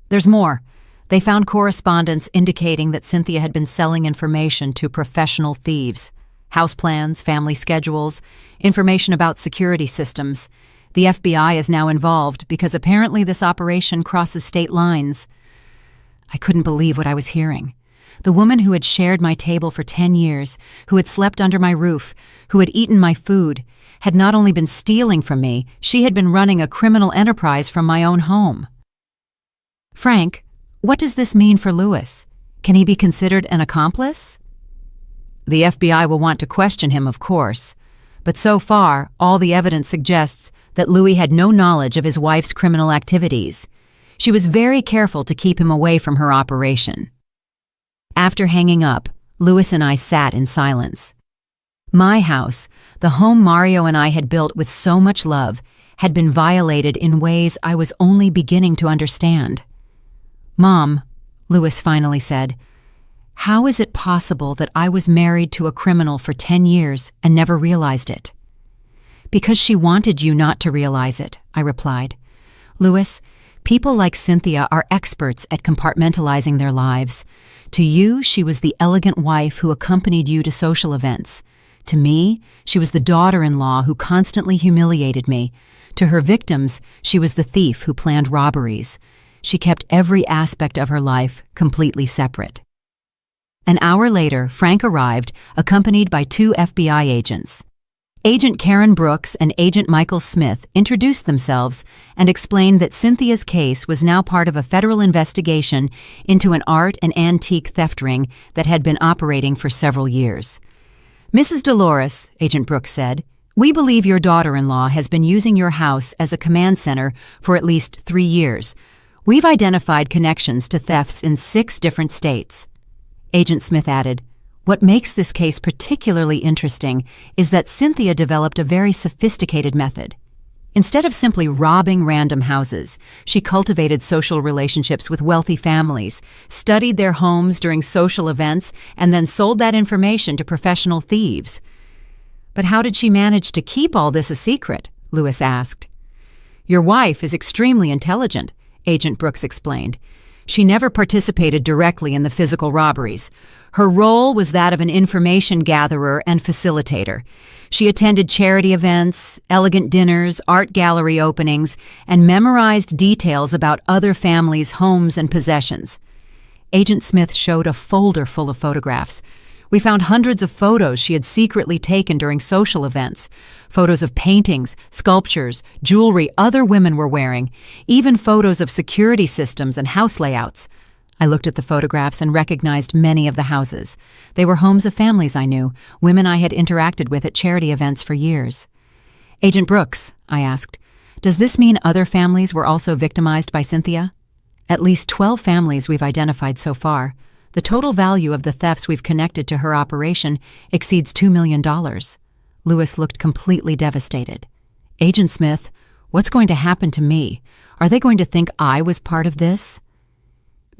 "There's more. They found correspondence indicating that Cynthia had been selling information to professional thieves. House plans, family schedules, information about security systems. The FBI is now involved because apparently this operation crosses state lines." I couldn't believe what I was hearing. The woman who had shared my table for 10 years, who had slept under my roof, who had eaten my food, had not only been stealing from me, she had been running a criminal enterprise from my own home. "Frank, what does this mean for Louis? Can he be considered an accomplice?" "The FBI will want to question him, of course. But so far, all the evidence suggests that Louis had no knowledge of his wife's criminal activities. She was very careful to keep him away from her operation." After hanging up, Louis and I sat in silence. My house, the home Mario and I had built with so much love, had been violated in ways I was only beginning to understand. "Mom," Louis finally said, "how is it possible that I was married to a criminal for 10 years and never realized it?" "Because she wanted you not to realize it," I replied. "Louis, people like Cynthia are experts at compartmentalizing their lives. To you, she was the elegant wife who accompanied you to social events. To me, she was the daughter-in-law who constantly humiliated me. To her victims, she was the thief who planned robberies. She kept every aspect of her life completely separate." An hour later, Frank arrived, accompanied by 2 FBI agents. Agent Karen Brooks and Agent Michael Smith introduced themselves and explained that Cynthia's case was now part of a federal investigation into an art and antique theft ring that had been operating for several years. "Mrs. Dolores," Agent Brooks said, "we believe your daughter-in-law has been using your house as a command center for at least 3 years. We've identified connections to thefts in 6 different states." Agent Smith added, "What makes this case particularly interesting is that Cynthia developed a very sophisticated method. Instead of simply robbing random houses, she cultivated social relationships with wealthy families, studied their homes during social events, and then sold that information to professional thieves." "But how did she manage to keep all this a secret?" Louis asked. "Your wife is extremely intelligent," Agent Brooks explained. "She never participated directly in the physical robberies. Her role was that of an information gatherer and facilitator. She attended charity events, elegant dinners, art gallery openings, and memorized details about other families' homes and possessions." Agent Smith showed a folder full of photographs. We found hundreds of photos she had secretly taken during social events, photos of paintings, sculptures, jewelry other women were wearing, even photos of security systems and house layouts. I looked at the photographs and recognized many of the houses. They were homes of families I knew, women I had interacted with at charity events for years. "Agent Brooks," I asked, "does this mean other families were also victimized by Cynthia?" "At least 12 families we've identified so far. The total value of the thefts we've connected to her operation exceeds $2 million. Louis looked completely devastated. "Agent Smith, what's going to happen to me? Are they going to think I was part of this?"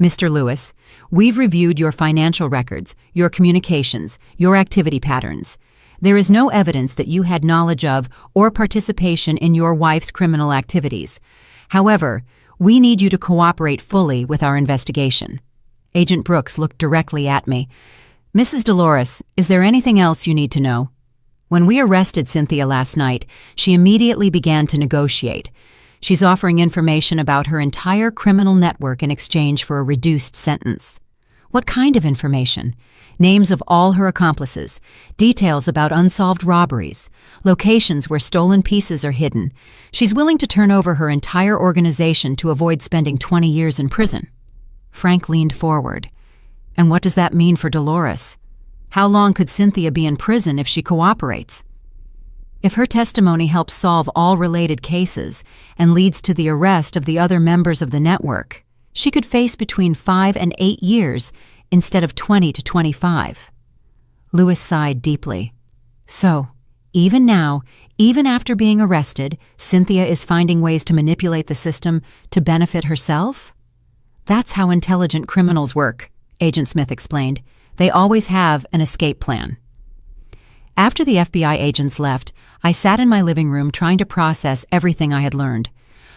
"Mr. Louis, we've reviewed your financial records, your communications, your activity patterns. There is no evidence that you had knowledge of or participation in your wife's criminal activities. However, we need you to cooperate fully with our investigation." Agent Brooks looked directly at me. "Mrs. Dolores, is there anything else you need to know?" When we arrested Cynthia last night, she immediately began to negotiate. She's offering information about her entire criminal network in exchange for a reduced sentence. What kind of information? Names of all her accomplices, details about unsolved robberies, locations where stolen pieces are hidden. She's willing to turn over her entire organization to avoid spending 20 years in prison. Frank leaned forward. And what does that mean for Dolores? How long could Cynthia be in prison if she cooperates? If her testimony helps solve all related cases and leads to the arrest of the other members of the network, she could face between 5 and 8 years instead of 20 to 25. Lewis sighed deeply. So, even now, even after being arrested, Cynthia is finding ways to manipulate the system to benefit herself? That's how intelligent criminals work, Agent Smith explained. They always have an escape plan. After the FBI agents left, I sat in my living room trying to process everything I had learned.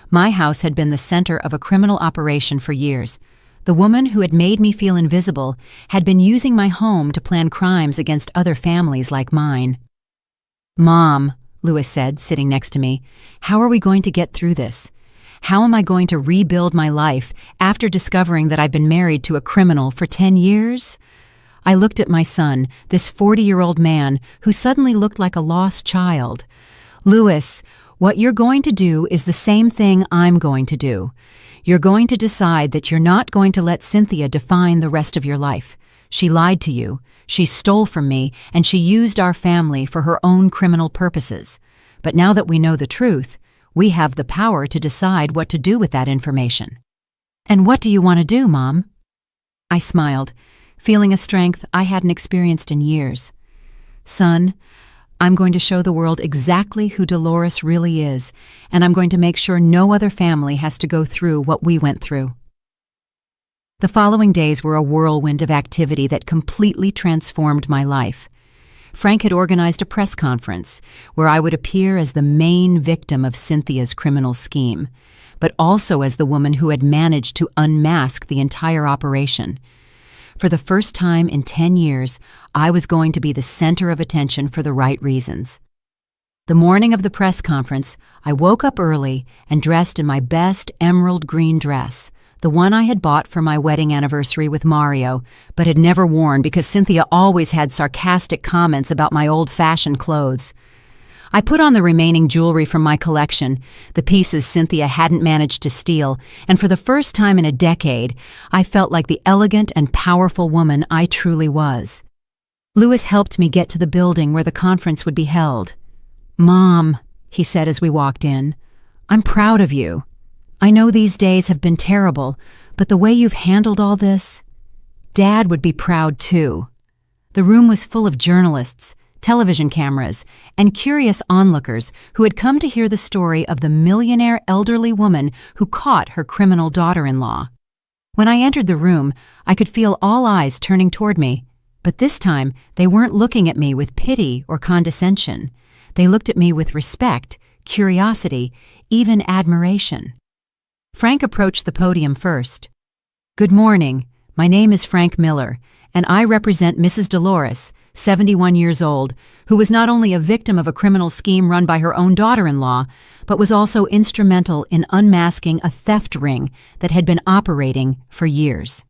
My house had been the center of a criminal operation for years. The woman who had made me feel invisible had been using my home to plan crimes against other families like mine. "Mom," Lewis said, sitting next to me, "how are we going to get through this? How am I going to rebuild my life after discovering that I've been married to a criminal for 10 years? I looked at my son, this 40-year-old man who suddenly looked like a lost child. "Lewis, what you're going to do is the same thing I'm going to do. You're going to decide that you're not going to let Cynthia define the rest of your life. She lied to you, she stole from me, and she used our family for her own criminal purposes. But now that we know the truth, we have the power to decide what to do with that information." "And what do you want to do, Mom?" I smiled, feeling a strength I hadn't experienced in years. "Son, I'm going to show the world exactly who Dolores really is, and I'm going to make sure no other family has to go through what we went through." The following days were a whirlwind of activity that completely transformed my life. Frank had organized a press conference where I would appear as the main victim of Cynthia's criminal scheme, but also as the woman who had managed to unmask the entire operation. For the first time in 10 years, I was going to be the center of attention for the right reasons. The morning of the press conference, I woke up early and dressed in my best emerald green dress, the one I had bought for my wedding anniversary with Mario, but had never worn because Cynthia always had sarcastic comments about my old-fashioned clothes. I put on the remaining jewelry from my collection, the pieces Cynthia hadn't managed to steal, and for the first time in a decade, I felt like the elegant and powerful woman I truly was. Lewis helped me get to the building where the conference would be held. "Mom," he said as we walked in, "I'm proud of you. I know these days have been terrible, but the way you've handled all this, Dad would be proud too." The room was full of journalists, television cameras, and curious onlookers who had come to hear the story of the millionaire elderly woman who caught her criminal daughter-in-law. When I entered the room, I could feel all eyes turning toward me, but this time they weren't looking at me with pity or condescension. They looked at me with respect, curiosity, even admiration. Frank approached the podium first. "Good morning. My name is Frank Miller, and I represent Mrs. Dolores, 71 years old, who was not only a victim of a criminal scheme run by her own daughter-in-law, but was also instrumental in unmasking a theft ring that had been operating for years."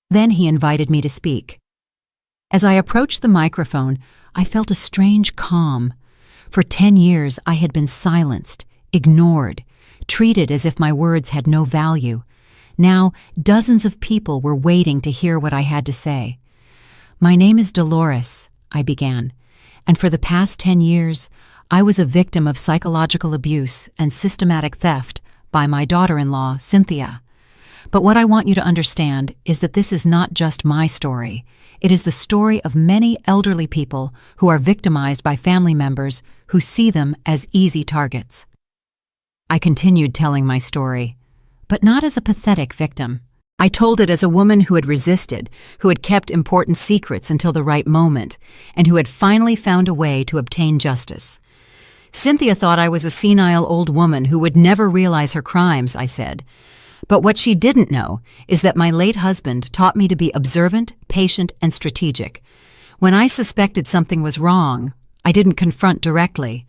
Then he invited me to speak. As I approached the microphone, I felt a strange calm. For 10 years, I had been silenced, ignored, treated as if my words had no value. Now, dozens of people were waiting to hear what I had to say. "My name is Dolores," I began, "and for the past 10 years, I was a victim of psychological abuse and systematic theft by my daughter-in-law, Cynthia. But what I want you to understand is that this is not just my story. It is the story of many elderly people who are victimized by family members who see them as easy targets." I continued telling my story, but not as a pathetic victim. I told it as a woman who had resisted, who had kept important secrets until the right moment, and who had finally found a way to obtain justice. "Cynthia thought I was a senile old woman who would never realize her crimes," I said. "But what she didn't know is that my late husband taught me to be observant, patient, and strategic. When I suspected something was wrong, I didn't confront directly.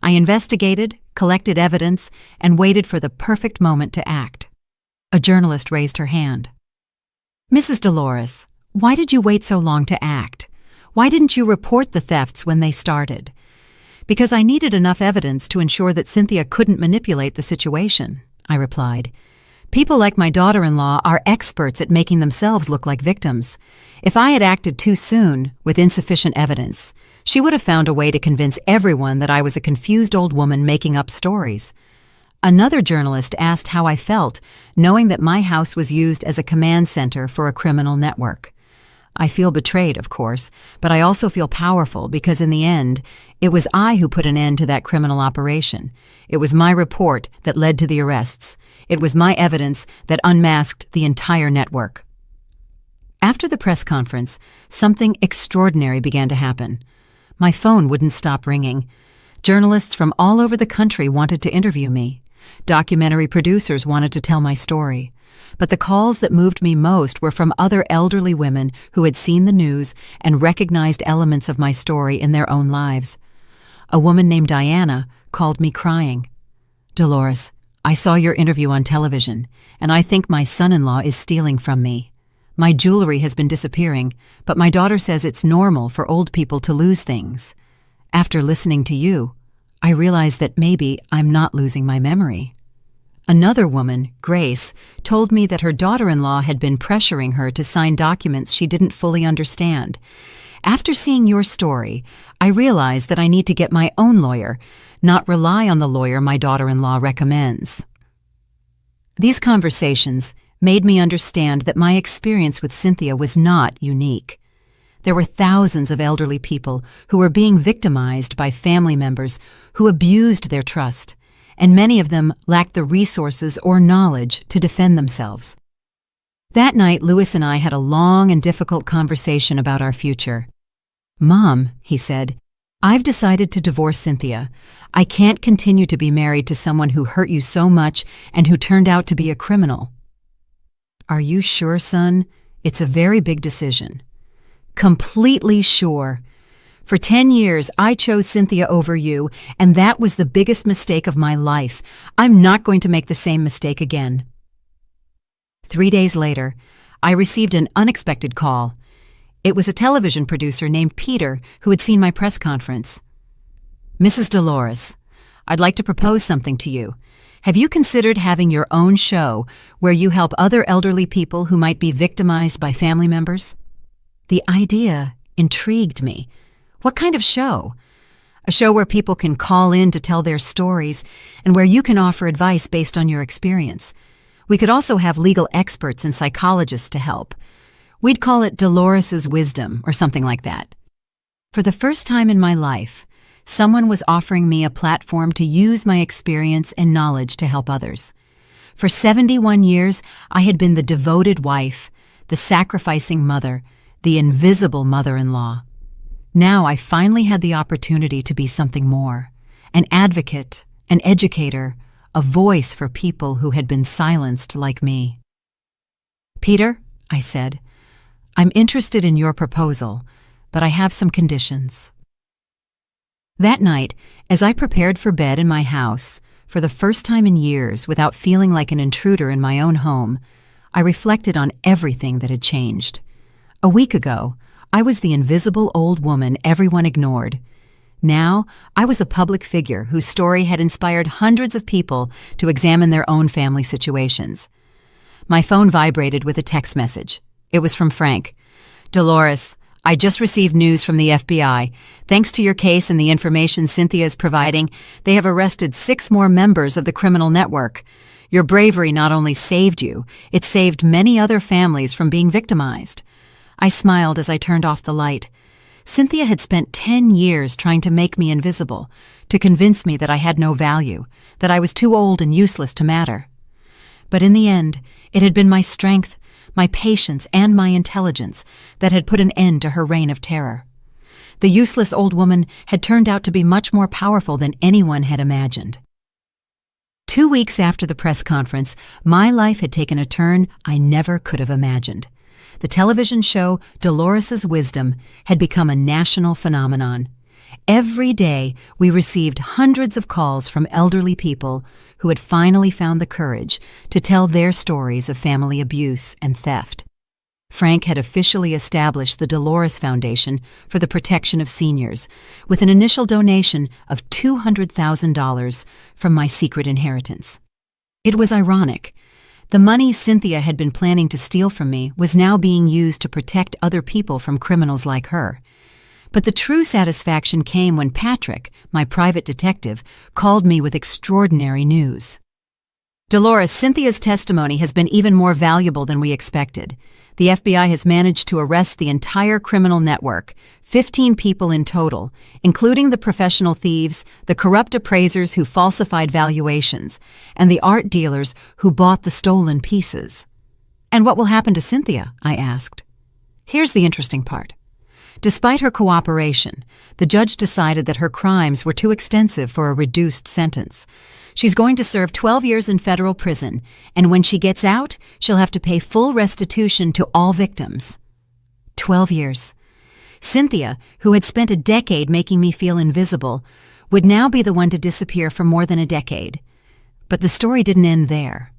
I investigated, collected evidence, and waited for the perfect moment to act. A journalist raised her hand. "Mrs. Dolores, why did you wait so long to act? Why didn't you report the thefts when they started?" "Because I needed enough evidence to ensure that Cynthia couldn't manipulate the situation," I replied. "People like my daughter-in-law are experts at making themselves look like victims. If I had acted too soon, with insufficient evidence, she would have found a way to convince everyone that I was a confused old woman making up stories." Another journalist asked how I felt, knowing that my house was used as a command center for a criminal network. I feel betrayed, of course, but I also feel powerful because in the end, it was I who put an end to that criminal operation. It was my report that led to the arrests. It was my evidence that unmasked the entire network. After the press conference, something extraordinary began to happen. My phone wouldn't stop ringing. Journalists from all over the country wanted to interview me. Documentary producers wanted to tell my story. But the calls that moved me most were from other elderly women who had seen the news and recognized elements of my story in their own lives. A woman named Diana called me crying. "Dolores, I saw your interview on television, and I think my son-in-law is stealing from me. My jewelry has been disappearing, but my daughter says it's normal for old people to lose things. After listening to you, I realize that maybe I'm not losing my memory." Another woman, Grace, told me that her daughter-in-law had been pressuring her to sign documents she didn't fully understand. "After seeing your story, I realized that I need to get my own lawyer, not rely on the lawyer my daughter-in-law recommends." These conversations made me understand that my experience with Cynthia was not unique. There were thousands of elderly people who were being victimized by family members who abused their trust, and many of them lacked the resources or knowledge to defend themselves. That night, Louis and I had a long and difficult conversation about our future. "Mom," he said, "I've decided to divorce Cynthia. I can't continue to be married to someone who hurt you so much and who turned out to be a criminal." "Are you sure, son? It's a very big decision." "Completely sure. For 10 years, I chose Cynthia over you, and that was the biggest mistake of my life. I'm not going to make the same mistake again." 3 days later, I received an unexpected call. It was a television producer named Peter who had seen my press conference. "Mrs. Dolores, I'd like to propose something to you. Have you considered having your own show where you help other elderly people who might be victimized by family members?" The idea intrigued me. What kind of show? A show where people can call in to tell their stories and where you can offer advice based on your experience. We could also have legal experts and psychologists to help. We'd call it Dolores's Wisdom or something like that. For the first time in my life, someone was offering me a platform to use my experience and knowledge to help others. For 71 years, I had been the devoted wife, the sacrificing mother, the invisible mother-in-law. Now I finally had the opportunity to be something more, an advocate, an educator, a voice for people who had been silenced like me. "Peter," I said, "I'm interested in your proposal, but I have some conditions." That night, as I prepared for bed in my house, for the first time in years without feeling like an intruder in my own home, I reflected on everything that had changed. A week ago, I was the invisible old woman everyone ignored. Now, I was a public figure whose story had inspired hundreds of people to examine their own family situations. My phone vibrated with a text message. It was from Frank. "Dolores, I just received news from the FBI. Thanks to your case and the information Cynthia is providing, they have arrested 6 more members of the criminal network. Your bravery not only saved you, it saved many other families from being victimized." I smiled as I turned off the light. Cynthia had spent 10 years trying to make me invisible, to convince me that I had no value, that I was too old and useless to matter. But in the end, it had been my strength, my patience, and my intelligence that had put an end to her reign of terror. The useless old woman had turned out to be much more powerful than anyone had imagined. 2 weeks after the press conference, my life had taken a turn I never could have imagined. The television show Dolores's Wisdom had become a national phenomenon. Every day, we received hundreds of calls from elderly people who had finally found the courage to tell their stories of family abuse and theft. Frank had officially established the Dolores Foundation for the Protection of Seniors with an initial donation of $200,000 from my secret inheritance. It was ironic. The money Cynthia had been planning to steal from me was now being used to protect other people from criminals like her. But the true satisfaction came when Patrick, my private detective, called me with extraordinary news. Dolores, Cynthia's testimony has been even more valuable than we expected. The FBI has managed to arrest the entire criminal network, 15 people in total, including the professional thieves, the corrupt appraisers who falsified valuations, and the art dealers who bought the stolen pieces. And what will happen to Cynthia? I asked. Here's the interesting part. Despite her cooperation, the judge decided that her crimes were too extensive for a reduced sentence. She's going to serve 12 years in federal prison, and when she gets out, she'll have to pay full restitution to all victims. 12 years. Cynthia, who had spent a decade making me feel invisible, would now be the one to disappear for more than a decade. But the story didn't end there.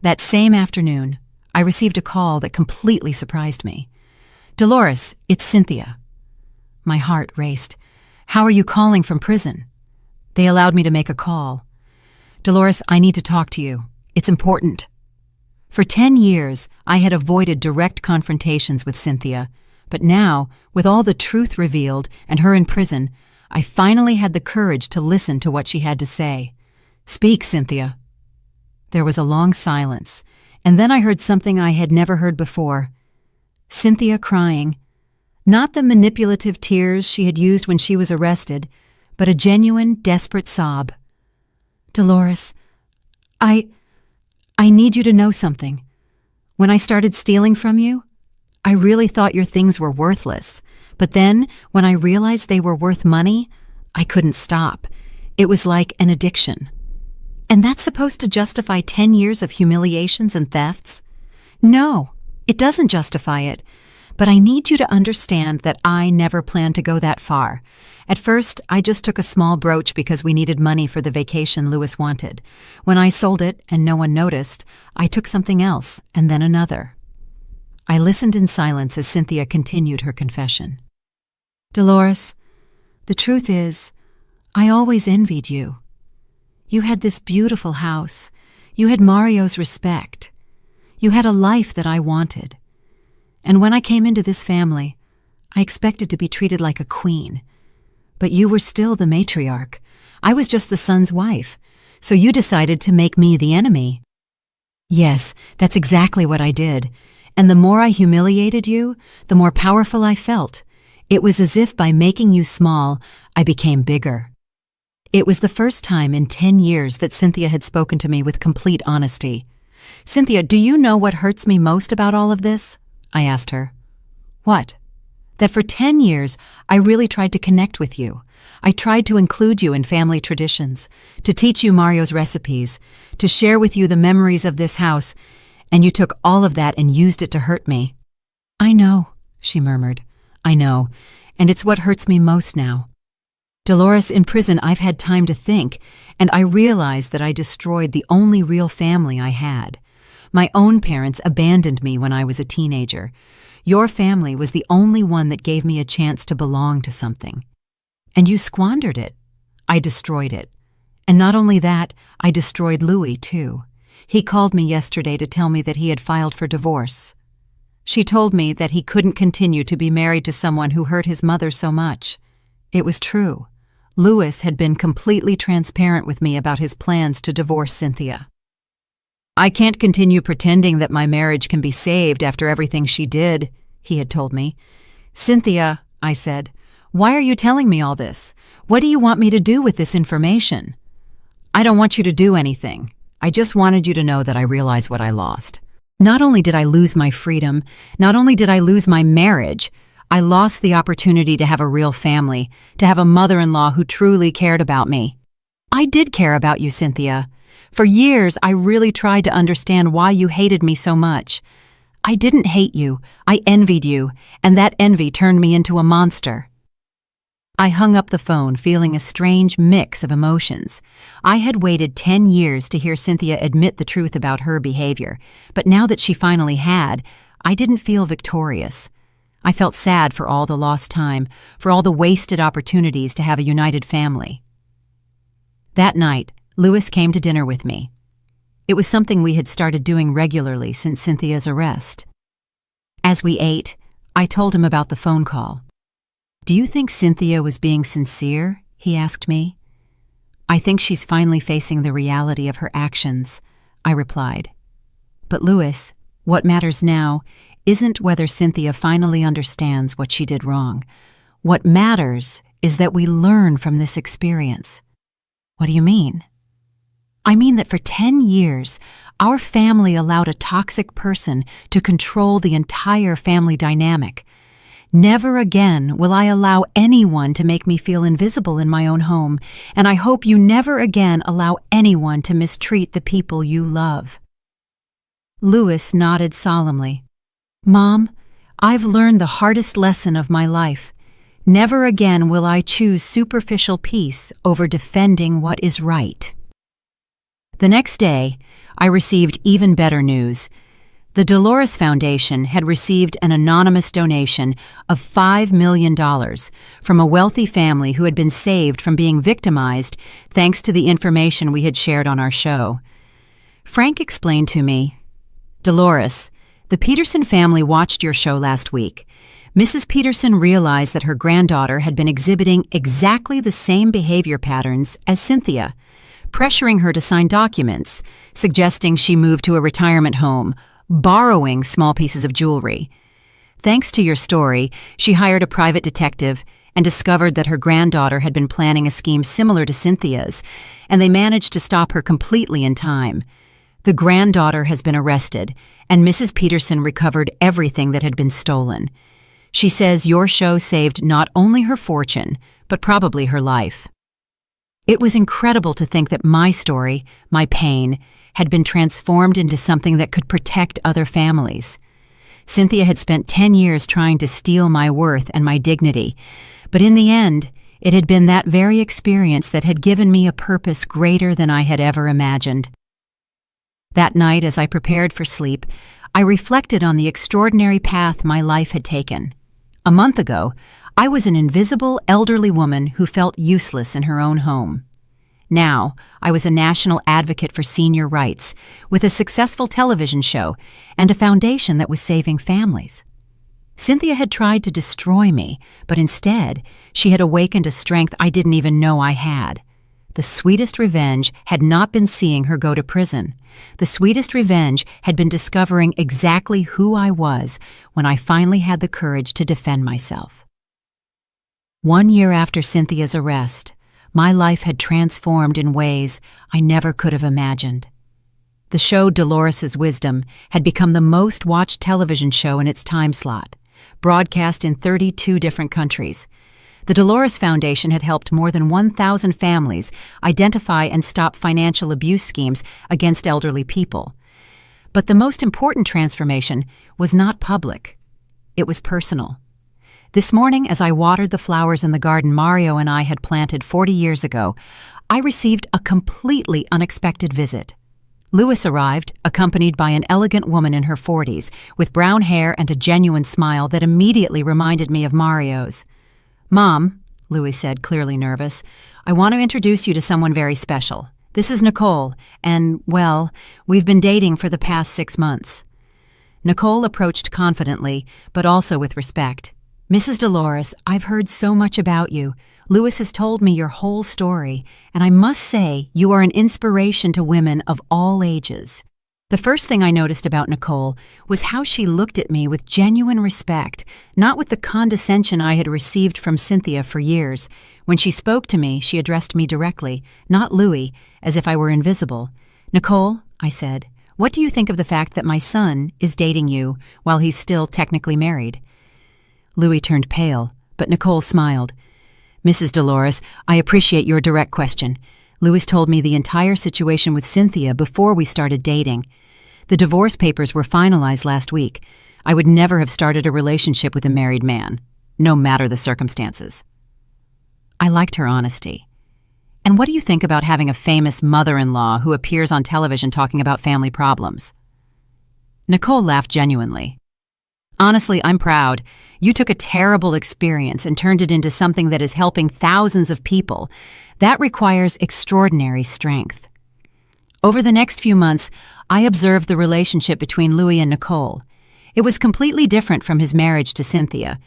That same afternoon, I received a call that completely surprised me. Dolores, it's Cynthia. My heart raced. How are you calling from prison? They allowed me to make a call. Dolores, I need to talk to you. It's important. For 10 years, I had avoided direct confrontations with Cynthia, but now, with all the truth revealed and her in prison, I finally had the courage to listen to what she had to say. Speak, Cynthia. There was a long silence, and then I heard something I had never heard before. Cynthia crying. Not the manipulative tears she had used when she was arrested, but a genuine, desperate sob. Dolores, I need you to know something. When I started stealing from you, I really thought your things were worthless. But then, when I realized they were worth money, I couldn't stop. It was like an addiction. And that's supposed to justify 10 years of humiliations and thefts? No, it doesn't justify it. But I need you to understand that I never planned to go that far. At first, I just took a small brooch because we needed money for the vacation Louis wanted. When I sold it and no one noticed, I took something else and then another. I listened in silence as Cynthia continued her confession. Dolores, the truth is, I always envied you. You had this beautiful house. You had Mario's respect. You had a life that I wanted. And when I came into this family, I expected to be treated like a queen. But you were still the matriarch. I was just the son's wife. So you decided to make me the enemy. Yes, that's exactly what I did. And the more I humiliated you, the more powerful I felt. It was as if by making you small, I became bigger. It was the first time in 10 years that Cynthia had spoken to me with complete honesty. Cynthia, do you know what hurts me most about all of this? I asked her. What? That for 10 years, I really tried to connect with you. I tried to include you in family traditions, to teach you Mario's recipes, to share with you the memories of this house, and you took all of that and used it to hurt me. I know, she murmured. I know, and it's what hurts me most now. Dolores, in prison, I've had time to think, and I realized that I destroyed the only real family I had. My own parents abandoned me when I was a teenager. Your family was the only one that gave me a chance to belong to something. And you squandered it. I destroyed it. And not only that, I destroyed Louis, too. He called me yesterday to tell me that he had filed for divorce. She told me that he couldn't continue to be married to someone who hurt his mother so much. It was true. Louis had been completely transparent with me about his plans to divorce Cynthia. I can't continue pretending that my marriage can be saved after everything she did, he had told me. Cynthia, I said, why are you telling me all this? What do you want me to do with this information? I don't want you to do anything. I just wanted you to know that I realize what I lost. Not only did I lose my freedom, not only did I lose my marriage, I lost the opportunity to have a real family, to have a mother-in-law who truly cared about me. I did care about you, Cynthia. For years, I really tried to understand why you hated me so much. I didn't hate you. I envied you, and that envy turned me into a monster. I hung up the phone feeling a strange mix of emotions. I had waited 10 years to hear Cynthia admit the truth about her behavior, but now that she finally had, I didn't feel victorious. I felt sad for all the lost time, for all the wasted opportunities to have a united family. That night, Louis came to dinner with me. It was something we had started doing regularly since Cynthia's arrest. As we ate, I told him about the phone call. "Do you think Cynthia was being sincere?" he asked me. "I think she's finally facing the reality of her actions," I replied. "But Louis, what matters now isn't whether Cynthia finally understands what she did wrong. What matters is that we learn from this experience." "What do you mean?" "I mean that for 10 years, our family allowed a toxic person to control the entire family dynamic. Never again will I allow anyone to make me feel invisible in my own home, and I hope you never again allow anyone to mistreat the people you love." Louis nodded solemnly. "Mom, I've learned the hardest lesson of my life. Never again will I choose superficial peace over defending what is right." The next day, I received even better news. The Dolores Foundation had received an anonymous donation of $5 million from a wealthy family who had been saved from being victimized thanks to the information we had shared on our show. Frank explained to me, "Dolores, the Peterson family watched your show last week. Mrs. Peterson realized that her granddaughter had been exhibiting exactly the same behavior patterns as Cynthia, pressuring her to sign documents, suggesting she move to a retirement home, borrowing small pieces of jewelry. Thanks to your story, she hired a private detective and discovered that her granddaughter had been planning a scheme similar to Cynthia's, and they managed to stop her completely in time. The granddaughter has been arrested, and Mrs. Peterson recovered everything that had been stolen. She says your show saved not only her fortune, but probably her life." It was incredible to think that my story, my pain, had been transformed into something that could protect other families. Cynthia had spent 10 years trying to steal my worth and my dignity, but in the end, it had been that very experience that had given me a purpose greater than I had ever imagined. That night, as I prepared for sleep, I reflected on the extraordinary path my life had taken. A month ago, I was an invisible elderly woman who felt useless in her own home. Now, I was a national advocate for senior rights, with a successful television show and a foundation that was saving families. Cynthia had tried to destroy me, but instead, she had awakened a strength I didn't even know I had. The sweetest revenge had not been seeing her go to prison. The sweetest revenge had been discovering exactly who I was when I finally had the courage to defend myself. 1 year after Cynthia's arrest, my life had transformed in ways I never could have imagined. The show Dolores' Wisdom had become the most watched television show in its time slot, broadcast in 32 different countries. The Dolores Foundation had helped more than 1,000 families identify and stop financial abuse schemes against elderly people. But the most important transformation was not public. It was personal. This morning, as I watered the flowers in the garden Mario and I had planted 40 years ago, I received a completely unexpected visit. Louis arrived, accompanied by an elegant woman in her 40s, with brown hair and a genuine smile that immediately reminded me of Mario's. "Mom," Louis said, clearly nervous, "I want to introduce you to someone very special. This is Nicole, and, well, we've been dating for the past 6 months." Nicole approached confidently, but also with respect. "Mrs. Dolores, I've heard so much about you. Louis has told me your whole story, and I must say you are an inspiration to women of all ages." The first thing I noticed about Nicole was how she looked at me with genuine respect, not with the condescension I had received from Cynthia for years. When she spoke to me, she addressed me directly, not Louis, as if I were invisible. "Nicole," I said, "what do you think of the fact that my son is dating you while he's still technically married?" Louis turned pale, but Nicole smiled. "Mrs. Dolores, I appreciate your direct question. Louis told me the entire situation with Cynthia before we started dating. The divorce papers were finalized last week. I would never have started a relationship with a married man, no matter the circumstances." I liked her honesty. "And what do you think about having a famous mother-in-law who appears on television talking about family problems?" Nicole laughed genuinely. "Honestly, I'm proud. You took a terrible experience and turned it into something that is helping thousands of people. That requires extraordinary strength." Over the next few months, I observed the relationship between Louis and Nicole. It was completely different from his marriage to Cynthia.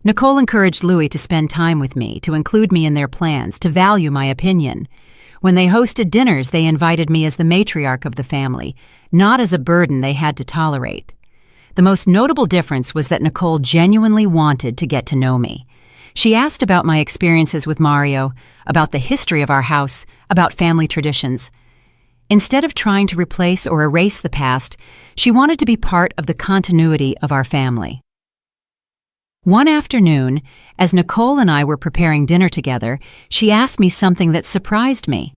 Nicole encouraged Louis to spend time with me, to include me in their plans, to value my opinion. When they hosted dinners, they invited me as the matriarch of the family, not as a burden they had to tolerate. The most notable difference was that Nicole genuinely wanted to get to know me. She asked about my experiences with Mario, about the history of our house, about family traditions. Instead of trying to replace or erase the past, she wanted to be part of the continuity of our family. One afternoon, as Nicole and I were preparing dinner together, she asked me something that surprised me.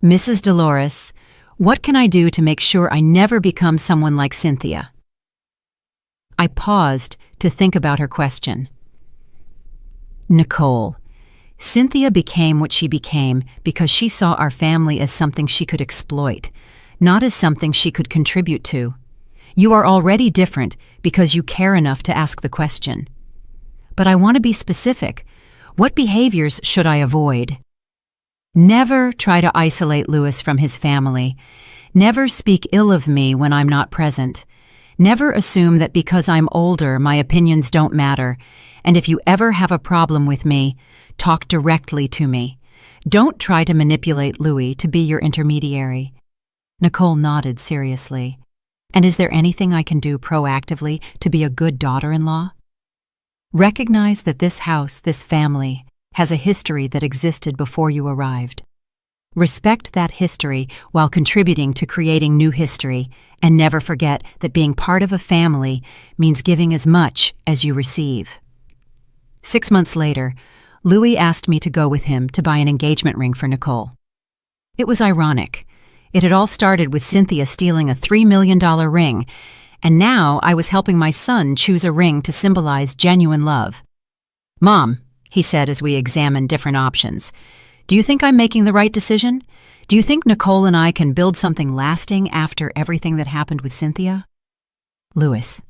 "Mrs. Dolores, what can I do to make sure I never become someone like Cynthia?" I paused to think about her question. "Nicole, Cynthia became what she became because she saw our family as something she could exploit, not as something she could contribute to. You are already different because you care enough to ask the question. But I want to be specific. What behaviors should I avoid? Never try to isolate Louis from his family. Never speak ill of me when I'm not present. Never assume that because I'm older, my opinions don't matter. And if you ever have a problem with me, talk directly to me. Don't try to manipulate Louis to be your intermediary." Nicole nodded seriously. "And is there anything I can do proactively to be a good daughter-in-law?" "Recognize that this house, this family, has a history that existed before you arrived. Respect that history while contributing to creating new history, and never forget that being part of a family means giving as much as you receive." 6 months later, Louis asked me to go with him to buy an engagement ring for Nicole. It was ironic. It had all started with Cynthia stealing a $3 million ring, and now I was helping my son choose a ring to symbolize genuine love. "Mom," he said as we examined different options, "do you think I'm making the right decision? Do you think Nicole and I can build something lasting after everything that happened with Cynthia?" "Louis,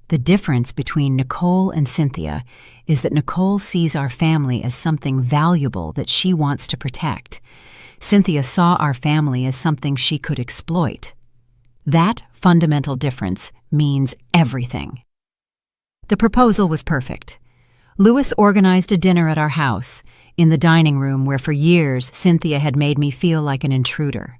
the difference between Nicole and Cynthia is that Nicole sees our family as something valuable that she wants to protect. Cynthia saw our family as something she could exploit. That fundamental difference means everything." The proposal was perfect. Louis organized a dinner at our house, in the dining room where for years Cynthia had made me feel like an intruder.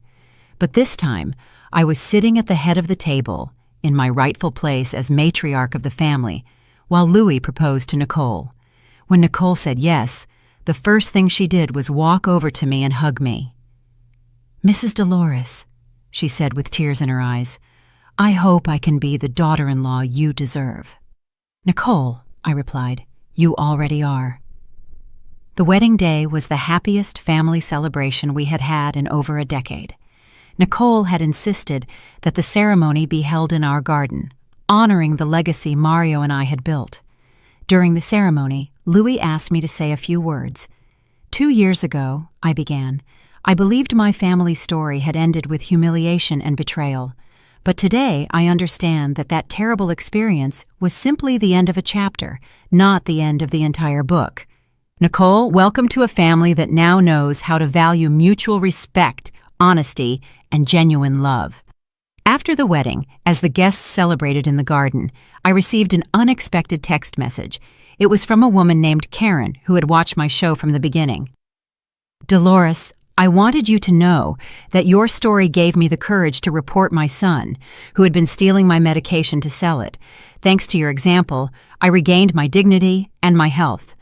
But this time, I was sitting at the head of the table, in my rightful place as matriarch of the family, while Louis proposed to Nicole. When Nicole said yes, the first thing she did was walk over to me and hug me. "Mrs. Dolores," she said with tears in her eyes, "I hope I can be the daughter-in-law you deserve." "Nicole," I replied, "you already are." The wedding day was the happiest family celebration we had had in over a decade. Nicole had insisted that the ceremony be held in our garden, honoring the legacy Mario and I had built. During the ceremony, Louis asked me to say a few words. 2 years ago, I began, I believed my family story had ended with humiliation and betrayal. But today I understand that that terrible experience was simply the end of a chapter, not the end of the entire book. Nicole, welcome to a family that now knows how to value mutual respect, honesty, and genuine love. After the wedding, as the guests celebrated in the garden, I received an unexpected text message. It was from a woman named Karen who had watched my show from the beginning. "Dolores, I wanted you to know that your story gave me the courage to report my son, who had been stealing my medication to sell it. Thanks to your example, I regained my dignity and my health.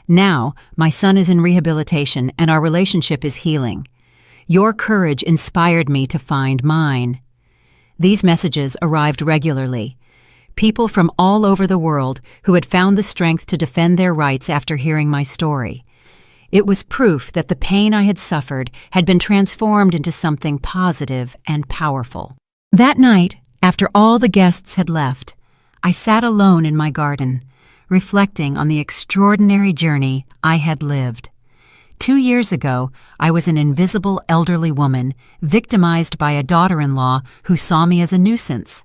Now, my son is in rehabilitation and our relationship is healing. Your courage inspired me to find mine." These messages arrived regularly. People from all over the world who had found the strength to defend their rights after hearing my story. It was proof that the pain I had suffered had been transformed into something positive and powerful. That night, after all the guests had left, I sat alone in my garden, reflecting on the extraordinary journey I had lived. 2 years ago, I was an invisible elderly woman, victimized by a daughter-in-law who saw me as a nuisance.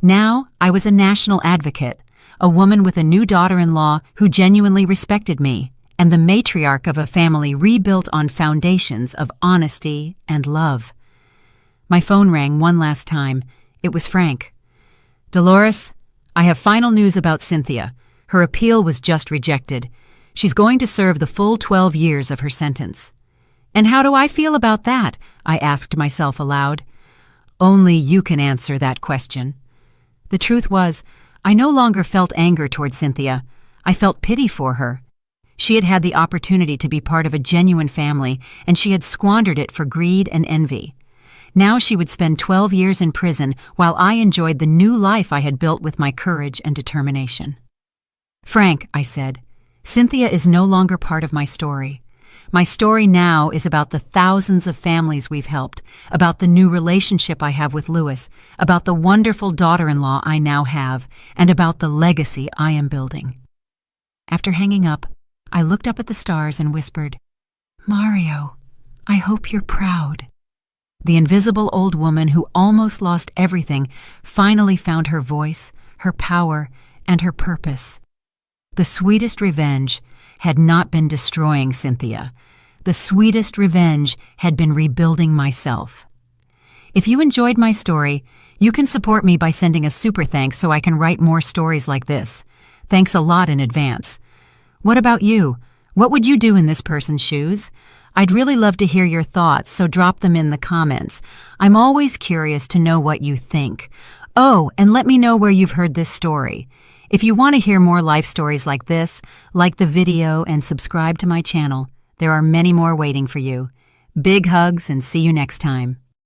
Now, I was a national advocate, a woman with a new daughter-in-law who genuinely respected me, and the matriarch of a family rebuilt on foundations of honesty and love. My phone rang one last time. It was Frank. "Dolores, I have final news about Cynthia. Her appeal was just rejected. She's going to serve the full 12 years of her sentence." "And how do I feel about that?" I asked myself aloud. Only you can answer that question. The truth was, I no longer felt anger toward Cynthia. I felt pity for her. She had had the opportunity to be part of a genuine family, and she had squandered it for greed and envy. Now she would spend 12 years in prison while I enjoyed the new life I had built with my courage and determination. "Frank," I said, "Cynthia is no longer part of my story. My story now is about the thousands of families we've helped, about the new relationship I have with Louis, about the wonderful daughter-in-law I now have, and about the legacy I am building." After hanging up, I looked up at the stars and whispered, "Mario, I hope you're proud." The invisible old woman who almost lost everything finally found her voice, her power, and her purpose. The sweetest revenge had not been destroying Cynthia. The sweetest revenge had been rebuilding myself. If you enjoyed my story, you can support me by sending a super thanks so I can write more stories like this. Thanks a lot in advance. What about you? What would you do in this person's shoes? I'd really love to hear your thoughts, so drop them in the comments. I'm always curious to know what you think. Oh, and let me know where you've heard this story. If you want to hear more life stories like this, like the video and subscribe to my channel. There are many more waiting for you. Big hugs and see you next time.